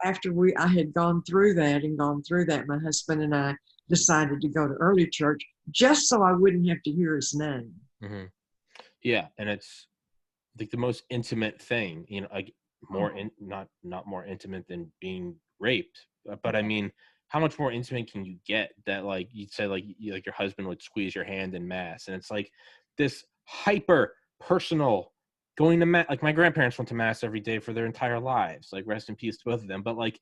[SPEAKER 2] After I had gone through that, my husband and I decided to go to early church just so I wouldn't have to hear his name.
[SPEAKER 1] Mm-hmm. Yeah, and it's like the most intimate thing, like not more intimate than being raped, but I mean, how much more intimate can you get that, like you'd say, like your husband would squeeze your hand in mass, and it's like this hyper personal going to mass. Like my grandparents went to mass every day for their entire lives, like rest in peace to both of them, but like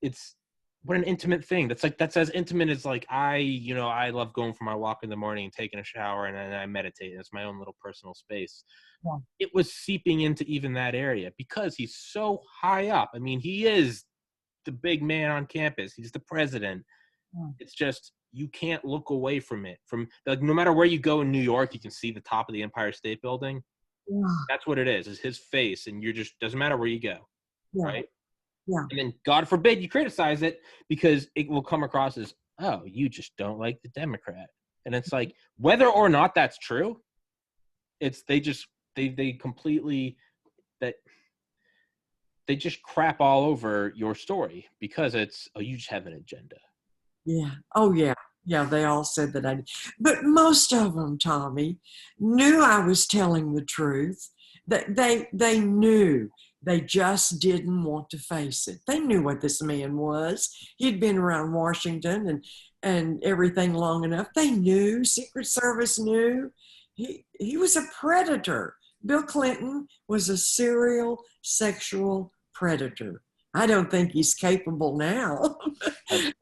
[SPEAKER 1] it's what an intimate thing. That's as intimate as like I love going for my walk in the morning and taking a shower and I meditate. It's my own little personal space.
[SPEAKER 2] Yeah.
[SPEAKER 1] It was seeping into even that area because he's so high up. I mean, he is the big man on campus. He's the president.
[SPEAKER 2] Yeah.
[SPEAKER 1] It's just you can't look away from it. From like no matter where you go in New York, you can see the top of the Empire State Building.
[SPEAKER 2] Yeah.
[SPEAKER 1] That's what it is his face, and you're just doesn't matter where you go,
[SPEAKER 2] Yeah.
[SPEAKER 1] right?
[SPEAKER 2] Yeah.
[SPEAKER 1] And then God forbid you criticize it because it will come across as, oh, you just don't like the Democrat. And it's like, whether or not that's true, they completely that they just crap all over your story because it's, oh, you just have an agenda.
[SPEAKER 2] Yeah. Oh, yeah. Yeah, they all said that I did. But most of them, Tommy, knew I was telling the truth. They knew. They just didn't want to face it. They knew what this man was. He'd been around Washington and everything long enough. They knew. Secret Service knew. He was a predator. Bill Clinton was a serial sexual predator. I don't think he's capable now. If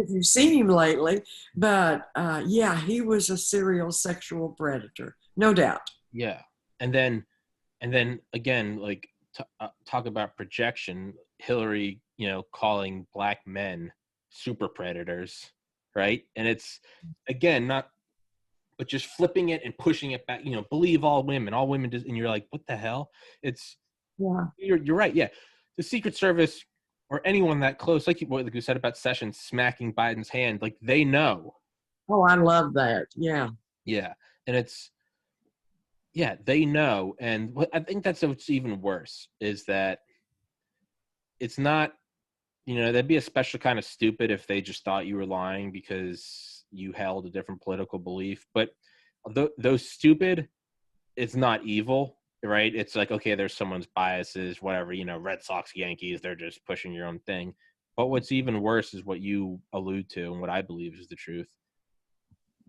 [SPEAKER 2] you've seen him lately, but yeah, he was a serial sexual predator, no doubt.
[SPEAKER 1] Yeah, and then again, like talk about projection. Hillary, calling black men super predators, right? And it's again not, but just flipping it and pushing it back. Believe all women do, and you're like, what the hell? It's
[SPEAKER 2] Yeah.
[SPEAKER 1] You're right. Yeah. The Secret Service or anyone that close, like you said about Sessions smacking Biden's hand, like they know.
[SPEAKER 2] Oh, I love that. Yeah.
[SPEAKER 1] Yeah. And they know. And what I think that's what's even worse is that it's not, that'd be a special kind of stupid if they just thought you were lying because you held a different political belief. But those stupid, it's not evil, right? It's like, okay, there's someone's biases, whatever, Red Sox, Yankees, they're just pushing your own thing. But what's even worse is what you allude to, and what I believe is the truth,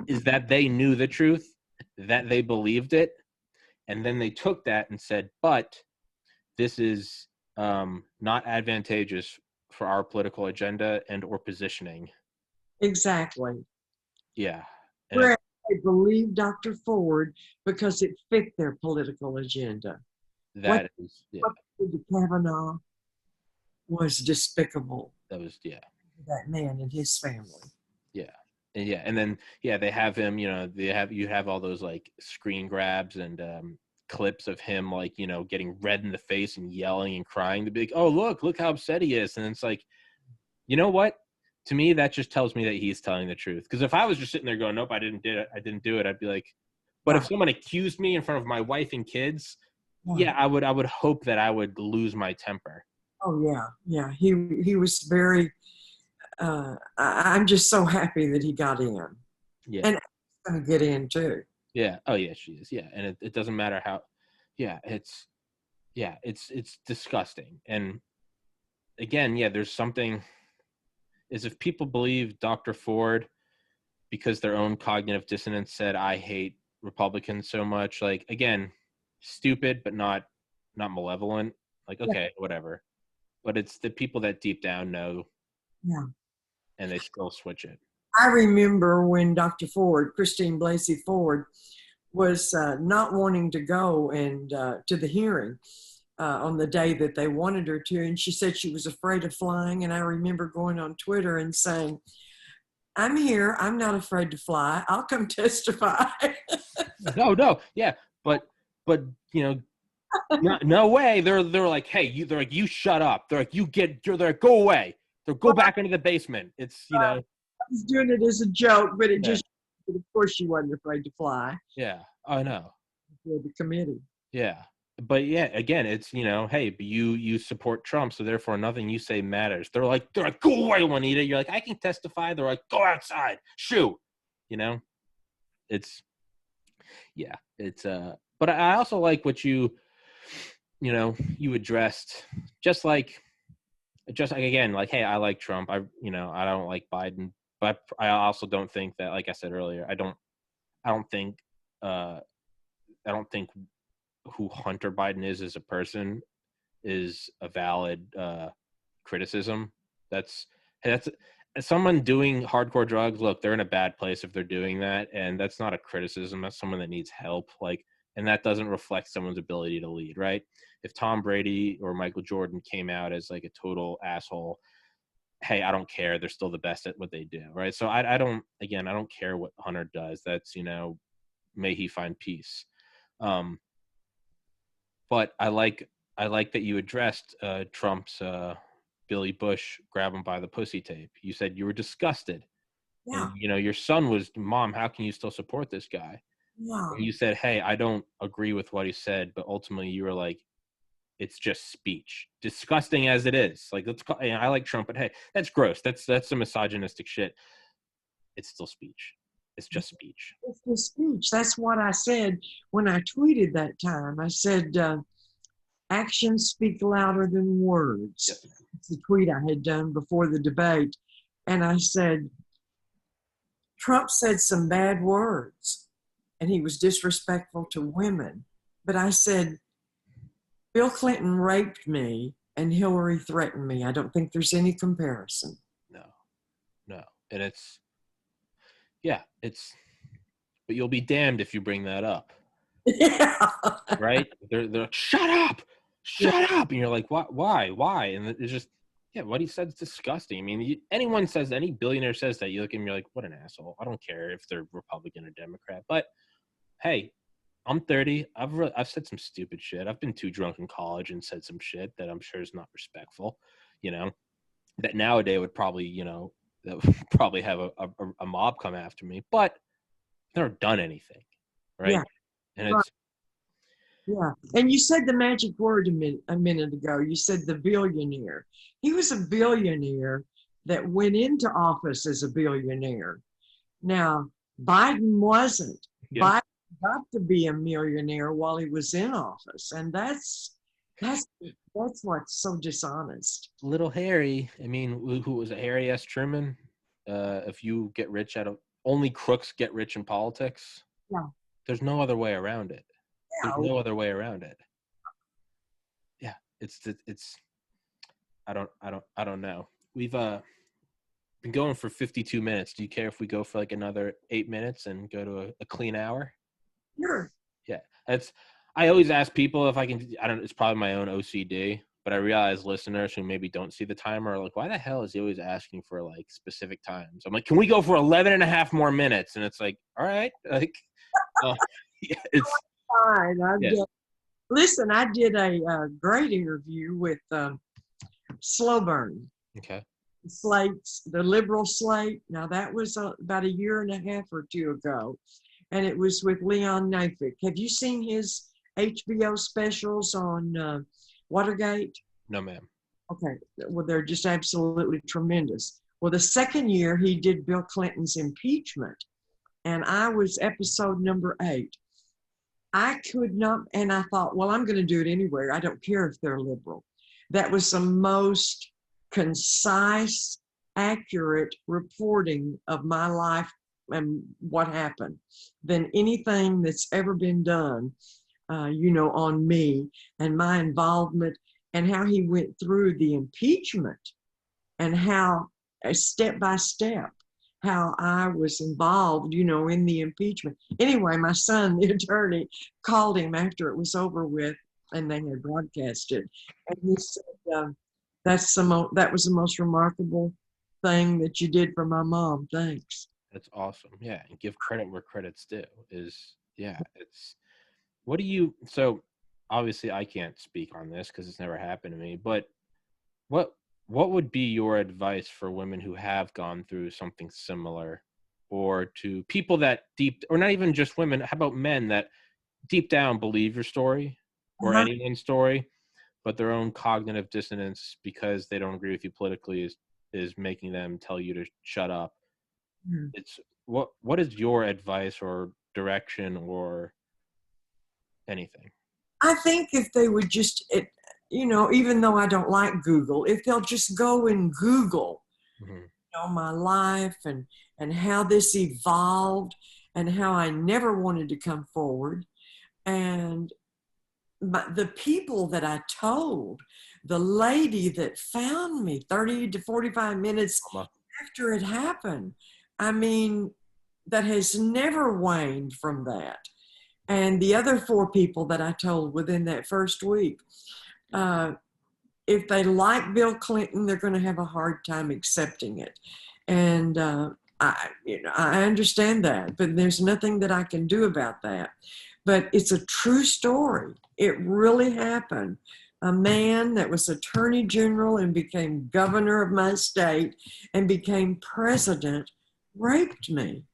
[SPEAKER 1] is that they knew the truth, that they believed it, and then they took that and said, but this is not advantageous for our political agenda and or positioning.
[SPEAKER 2] Exactly.
[SPEAKER 1] Yeah. And
[SPEAKER 2] Where they believed Dr. Ford because it fit their political agenda.
[SPEAKER 1] what
[SPEAKER 2] Did to Kavanaugh was despicable.
[SPEAKER 1] that was,
[SPEAKER 2] That man and his family.
[SPEAKER 1] Yeah. And then, they have him, you have all those like screen grabs and clips of him, like, getting red in the face and yelling and crying to be like, oh, look how upset he is. And it's like, you know what? To me, that just tells me that he's telling the truth. Because if I was just sitting there going, nope, I didn't do it, I'd be like, but if someone accused me in front of my wife and kids, I would hope that I would lose my temper.
[SPEAKER 2] Oh yeah. He was very. I'm just so happy that he got in.
[SPEAKER 1] Yeah,
[SPEAKER 2] and I'm going to get in too.
[SPEAKER 1] Yeah. Oh yeah, she is. Yeah, and it doesn't matter how. It's disgusting. And again, there's something. Is if people believe Dr. Ford because their own cognitive dissonance said, I hate Republicans so much. Like, again, stupid, but not malevolent. Like, okay, whatever. But it's the people that deep down know.
[SPEAKER 2] Yeah.
[SPEAKER 1] And they still switch it.
[SPEAKER 2] I remember when Dr. Ford, Christine Blasey Ford, was not wanting to go and to the hearing on the day that they wanted her to. And she said she was afraid of flying. And I remember going on Twitter and saying, I'm here. I'm not afraid to fly. I'll come testify.
[SPEAKER 1] No. Yeah. But no way. They're like, hey, they're like, you shut up. They're like, they're like, go away. They'll go back into the basement. It's,
[SPEAKER 2] I was doing it as a joke, but it just, of course, she wasn't afraid to fly.
[SPEAKER 1] Yeah, I know.
[SPEAKER 2] For the committee.
[SPEAKER 1] Yeah. But again, it's, hey, but you support Trump, so therefore nothing you say matters. They're like, go away, Juanita. You're like, I can testify. They're like, go outside, shoot. It's, but I also like what you addressed, just like again, like, hey, I like Trump. I don't like Biden, but I also don't think that, like I said earlier, I don't think who Hunter Biden is as a person is a valid criticism. That's someone doing hardcore drugs. Look, they're in a bad place if they're doing that, and that's not a criticism. That's someone that needs help. Like, and that doesn't reflect someone's ability to lead, right? If Tom Brady or Michael Jordan came out as like a total asshole, hey, I don't care. They're still the best at what they do, right? So I don't care what Hunter does. That's, may he find peace. But I like that you addressed Trump's Billy Bush grab him by the pussy tape. You said you were disgusted.
[SPEAKER 2] Yeah.
[SPEAKER 1] And, your son was, Mom, how can you still support this guy?
[SPEAKER 2] Yeah.
[SPEAKER 1] And you said, hey, I don't agree with what he said, but ultimately you were like, it's just speech, disgusting as it is. Like, I like Trump, but hey, that's gross. That's some misogynistic shit. It's still speech. It's just speech.
[SPEAKER 2] It's just speech. That's what I said when I tweeted that time. I said, actions speak louder than words.
[SPEAKER 1] Yes.
[SPEAKER 2] It's the tweet I had done before the debate. And I said, Trump said some bad words and he was disrespectful to women. But I said, Bill Clinton raped me and Hillary threatened me. I don't think there's any comparison.
[SPEAKER 1] No. And but you'll be damned if you bring that up.
[SPEAKER 2] Yeah.
[SPEAKER 1] Right? They're like, shut up. And you're like, why? And it's just, what he said is disgusting. I mean, any billionaire says that, you look at him, you're like, what an asshole. I don't care if they're Republican or Democrat. But hey, I'm 30. I've said some stupid shit. I've been too drunk in college and said some shit that I'm sure is not respectful, you know, that nowadays would probably, you know, that would probably have a mob come after me, but I've never done anything, right?
[SPEAKER 2] Yeah.
[SPEAKER 1] And
[SPEAKER 2] Right.
[SPEAKER 1] it's,
[SPEAKER 2] Yeah. And you said the magic word a minute ago. You said the billionaire. He was a billionaire that went into office as a billionaire. Now, Biden wasn't.
[SPEAKER 1] yeah,
[SPEAKER 2] Biden got to be a millionaire while he was in office. And that's what's so dishonest.
[SPEAKER 1] little Harry. I mean, who was it? Harry S. Truman? If you get rich out of, only crooks get rich in politics.
[SPEAKER 2] Yeah.
[SPEAKER 1] There's no other way around it. There's
[SPEAKER 2] Yeah.
[SPEAKER 1] no other way around it. Yeah, it's I don't know. We've been going for 52 minutes. Do you care if we go for like another 8 minutes and go to a clean hour?
[SPEAKER 2] Sure.
[SPEAKER 1] Yeah, that's. I always ask people if I can. I don't. It's probably my own OCD, but I realize listeners who maybe don't see the timer are like, "Why the hell is he always asking for like specific times?" I'm like, "Can we go for 11 and a half more minutes?" And it's like, "All right." Like, yeah, it's
[SPEAKER 2] Fine.
[SPEAKER 1] yeah.
[SPEAKER 2] Listen, I did a great interview with Slow Burn.
[SPEAKER 1] Okay.
[SPEAKER 2] Slates, the liberal slate. Now that was about a year and a half or two ago, and it was with Leon Neyfakh. Have you seen his HBO specials on Watergate?
[SPEAKER 1] No, ma'am.
[SPEAKER 2] Okay, well they're just absolutely tremendous. Well, the second year he did Bill Clinton's impeachment, and I was episode number 8. I could not, and I thought, well, I'm going to do it anyway. I don't care if they're liberal. That was the most concise, accurate reporting of my life and what happened than anything that's ever been done, on me and my involvement and how he went through the impeachment and how, step by step, how I was involved, in the impeachment. Anyway, my son, the attorney, called him after it was over with and they had broadcast it. And he said, that was the most remarkable thing that you did for my mom. Thanks.
[SPEAKER 1] That's awesome. Yeah, and give credit where credit's due. It's what do you? So obviously, I can't speak on this because it's never happened to me. But what what would be your advice for women who have gone through something similar, or to people that or not even just women? How about men that deep down believe your story or
[SPEAKER 2] Uh-huh.
[SPEAKER 1] anyone's story, but their own cognitive dissonance because they don't agree with you politically is making them tell you to shut up.
[SPEAKER 2] Mhm.
[SPEAKER 1] It's what is your advice or direction or anything?
[SPEAKER 2] I think if they would even though I don't like Google, if they'll just go and Google,
[SPEAKER 1] Mm-hmm.
[SPEAKER 2] my life and how this evolved and how I never wanted to come forward. And the people that I told, the lady that found me 30 to 45 minutes after it happened, I mean, that has never waned from that. And the other 4 people that I told within that first week, if they like Bill Clinton, they're going to have a hard time accepting it. And I understand that, but there's nothing that I can do about that. But it's a true story. It really happened. A man that was attorney general and became governor of my state and became president raped me.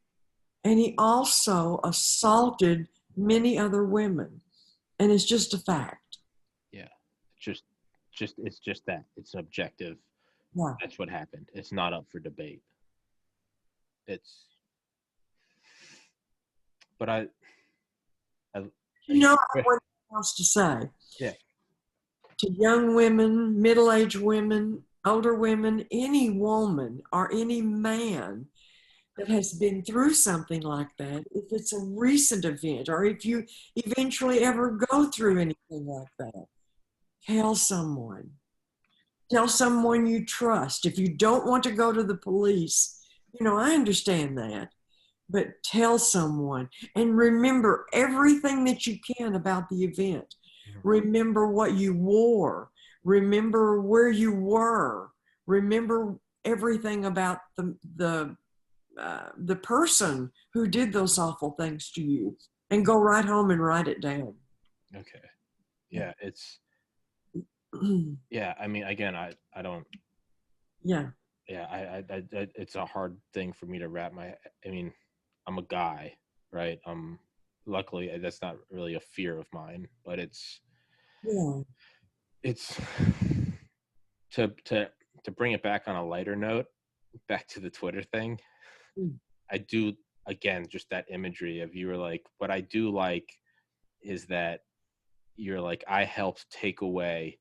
[SPEAKER 2] And he also assaulted many other women. And it's just a fact.
[SPEAKER 1] Yeah, it's just that it's objective.
[SPEAKER 2] Yeah.
[SPEAKER 1] That's what happened. It's not up for debate. It's, but I
[SPEAKER 2] I have one thing else to say.
[SPEAKER 1] Yeah.
[SPEAKER 2] To young women, middle-aged women, older women, any woman or any man that has been through something like that, if it's a recent event or if you eventually ever go through anything like that, tell someone. Tell someone you trust. If you don't want to go to the police, I understand that. But tell someone and remember everything that you can about the event. Remember what you wore. Remember where you were. Remember everything about the person who did those awful things to you. and go right home and write it down.
[SPEAKER 1] Okay. Yeah, yeah, I mean, again, I don't,
[SPEAKER 2] Yeah.
[SPEAKER 1] yeah, it's a hard thing for me to I mean, I'm a guy, right? Luckily that's not really a fear of mine, but
[SPEAKER 2] Yeah.
[SPEAKER 1] it's to bring it back on a lighter note, back to the Twitter thing.
[SPEAKER 2] Mm.
[SPEAKER 1] I do, again, just that imagery of, you were like, what I do like is that you're like, I helped take away,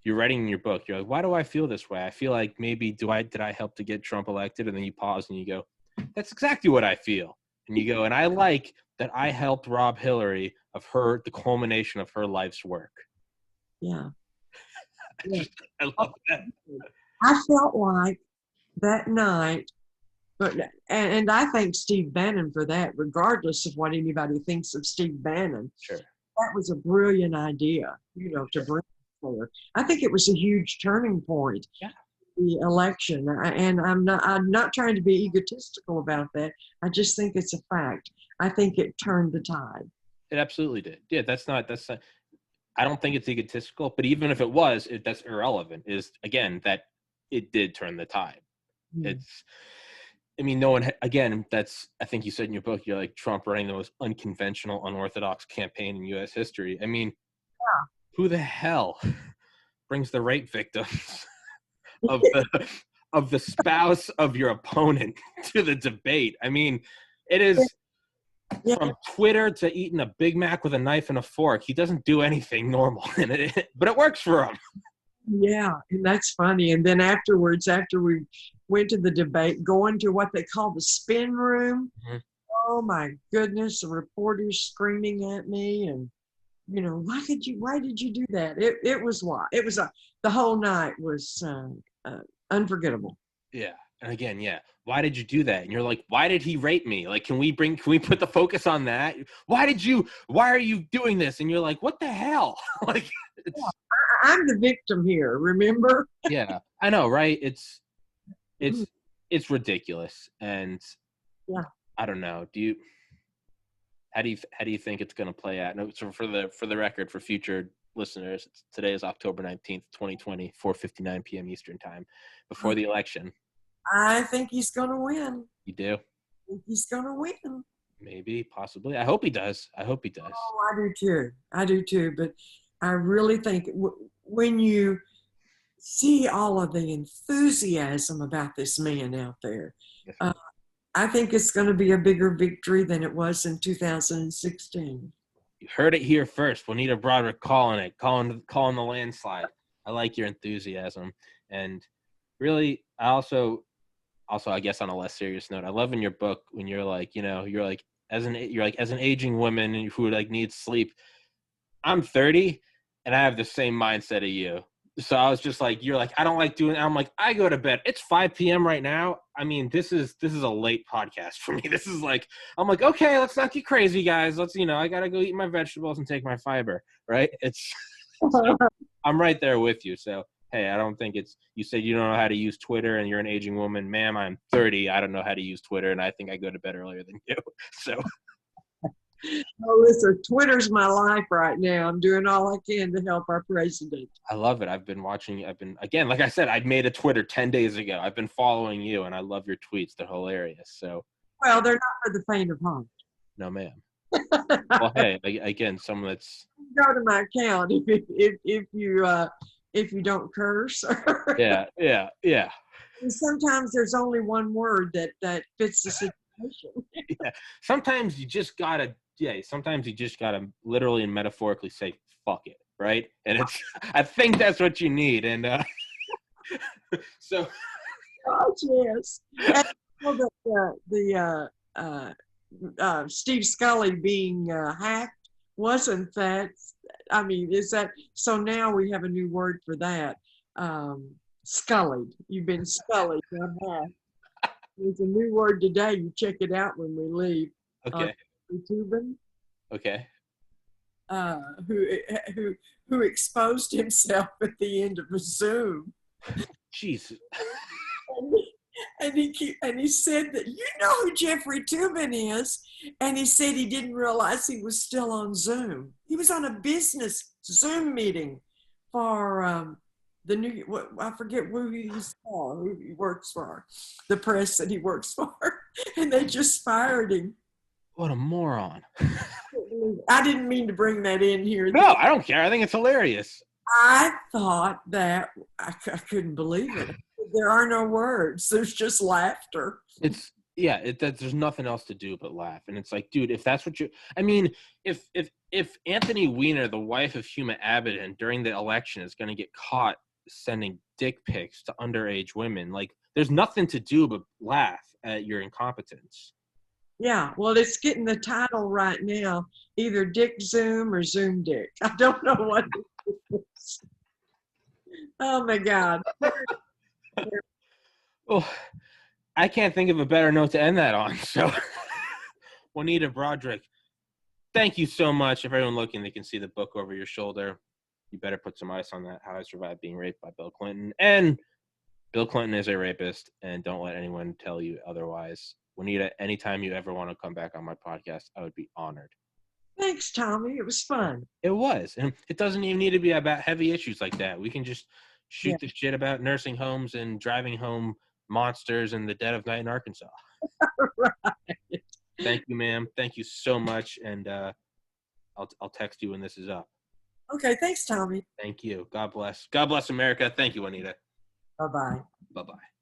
[SPEAKER 1] you're writing in your book, you're like, why do I feel this way? I feel like maybe did I help to get Trump elected? And then you pause and you go, that's exactly what I feel. And you go, and I like that I helped rob Hillary of the culmination of her life's work.
[SPEAKER 2] Yeah.
[SPEAKER 1] I love that.
[SPEAKER 2] I felt like that night, and I thank Steve Bannon for that, regardless of what anybody thinks of Steve Bannon.
[SPEAKER 1] Sure.
[SPEAKER 2] That was a brilliant idea, to bring forward. I think it was a huge turning point.
[SPEAKER 1] Yeah.
[SPEAKER 2] The election, and I'm not trying to be egotistical about that. I just think it's a fact. I think it turned the tide.
[SPEAKER 1] It absolutely did. Yeah, that's not, I don't think it's egotistical, but even if it was, that's irrelevant. Is, again, that it did turn the tide. I mean, no one, again, I think you said in your book, you're like, Trump running the most unconventional, unorthodox campaign in U.S. history. I mean, who the hell brings the rape victims of the spouse of your opponent to the debate? I mean, it is from Twitter to eating a Big Mac with a knife and a fork. He doesn't do anything normal, but it works for him.
[SPEAKER 2] Yeah, and that's funny. And then afterwards, after we went to the debate, going to what they call the spin room. Mm-hmm. Oh my goodness, the reporters screaming at me, and why did you do that? The whole night was unforgettable.
[SPEAKER 1] Yeah. And again, yeah, why did you do that? And you're like, why did he rape me? Like, can we put the focus on that? Why are you doing this? And you're like, what the hell? Like,
[SPEAKER 2] I'm the victim here, remember?
[SPEAKER 1] Yeah, I know, right? It's ridiculous. And
[SPEAKER 2] yeah,
[SPEAKER 1] I don't know. How do you think it's going to play out? No, so for the record, for future listeners, today is October 19th, 2020, 4:59 p.m. Eastern time, before the election.
[SPEAKER 2] I think he's going to win.
[SPEAKER 1] You do?
[SPEAKER 2] I think he's going to win.
[SPEAKER 1] Maybe, possibly. I hope he does.
[SPEAKER 2] Oh, I do too. But I really think when you see all of the enthusiasm about this man out there, I think it's going to be a bigger victory than it was in 2016.
[SPEAKER 1] You heard it here first. Juanita Broaddrick calling the landslide. I like your enthusiasm. And really, I also, I guess on a less serious note, I love in your book when you're like, as an aging woman who like needs sleep. I'm 30 and I have the same mindset of you. So I was just like, you're like, I don't like doing it. I'm like, I go to bed. It's 5 p.m. right now. I mean, this is a late podcast for me. This is like, I'm like, okay, let's not get crazy, guys. Let's, I got to go eat my vegetables and take my fiber, right? I'm right there with you. So, hey, I don't think you said you don't know how to use Twitter and you're an aging woman. Ma'am, I'm 30. I don't know how to use Twitter. And I think I go to bed earlier than you. So.
[SPEAKER 2] Oh, listen, Twitter's my life right now. I'm doing all I can to help our president.
[SPEAKER 1] I love it. Again, like I said, I made a Twitter 10 days ago. I've been following you, and I love your tweets. They're hilarious. So.
[SPEAKER 2] Well, they're not for the faint of heart.
[SPEAKER 1] No, ma'am. Well, hey, again, someone that's.
[SPEAKER 2] Go to my account if you don't curse.
[SPEAKER 1] Yeah.
[SPEAKER 2] And sometimes there's only one word that fits the situation.
[SPEAKER 1] Yeah. Sometimes you just gotta literally and metaphorically say fuck it, right? And I think that's what you need. And so.
[SPEAKER 2] Oh yes. And the Steve Scully being hacked, wasn't that? I mean, is that so? Now we have a new word for that. Scullied. You've been scullied. There's a new word today. You check it out when we leave.
[SPEAKER 1] Okay.
[SPEAKER 2] Tubin.
[SPEAKER 1] Okay.
[SPEAKER 2] Who exposed himself at the end of a Zoom.
[SPEAKER 1] Jesus.
[SPEAKER 2] And he said that, you know who Jeffrey Tubin is? And he said he didn't realize he was still on Zoom. He was on a business Zoom meeting for the new, what, I forget who he's for, who he works for, the press that he works for. And they just fired him.
[SPEAKER 1] What a moron.
[SPEAKER 2] I didn't mean to bring that in here.
[SPEAKER 1] No, I don't care. I think it's hilarious.
[SPEAKER 2] I thought that, I couldn't believe it. There are no words. There's just laughter.
[SPEAKER 1] It's, yeah, there's nothing else to do but laugh. And it's like, dude, if that's what I mean, if Anthony Weiner, the wife of Huma Abedin, during the election is going to get caught sending dick pics to underage women, like, there's nothing to do but laugh at your incompetence.
[SPEAKER 2] Yeah, well, it's getting the title right now, either Dick Zoom or Zoom Dick. I don't know what it is. Oh, my God.
[SPEAKER 1] Well, I can't think of a better note to end that on. So, Juanita Broaddrick, thank you so much. If everyone looking, they can see the book over your shoulder. You better put some ice on that. How I Survived Being Raped by Bill Clinton. And Bill Clinton is a rapist, and don't let anyone tell you otherwise. Juanita, anytime you ever want to come back on my podcast, I would be honored.
[SPEAKER 2] Thanks, Tommy. It was fun.
[SPEAKER 1] It was. And it doesn't even need to be about heavy issues like that. We can just shoot the shit about nursing homes and driving home monsters in the dead of night in Arkansas.
[SPEAKER 2] Right.
[SPEAKER 1] Thank you, ma'am. Thank you so much. And I'll text you when this is up.
[SPEAKER 2] Okay, thanks, Tommy.
[SPEAKER 1] Thank you. God bless. God bless America. Thank you, Juanita.
[SPEAKER 2] Bye-bye.
[SPEAKER 1] Bye-bye.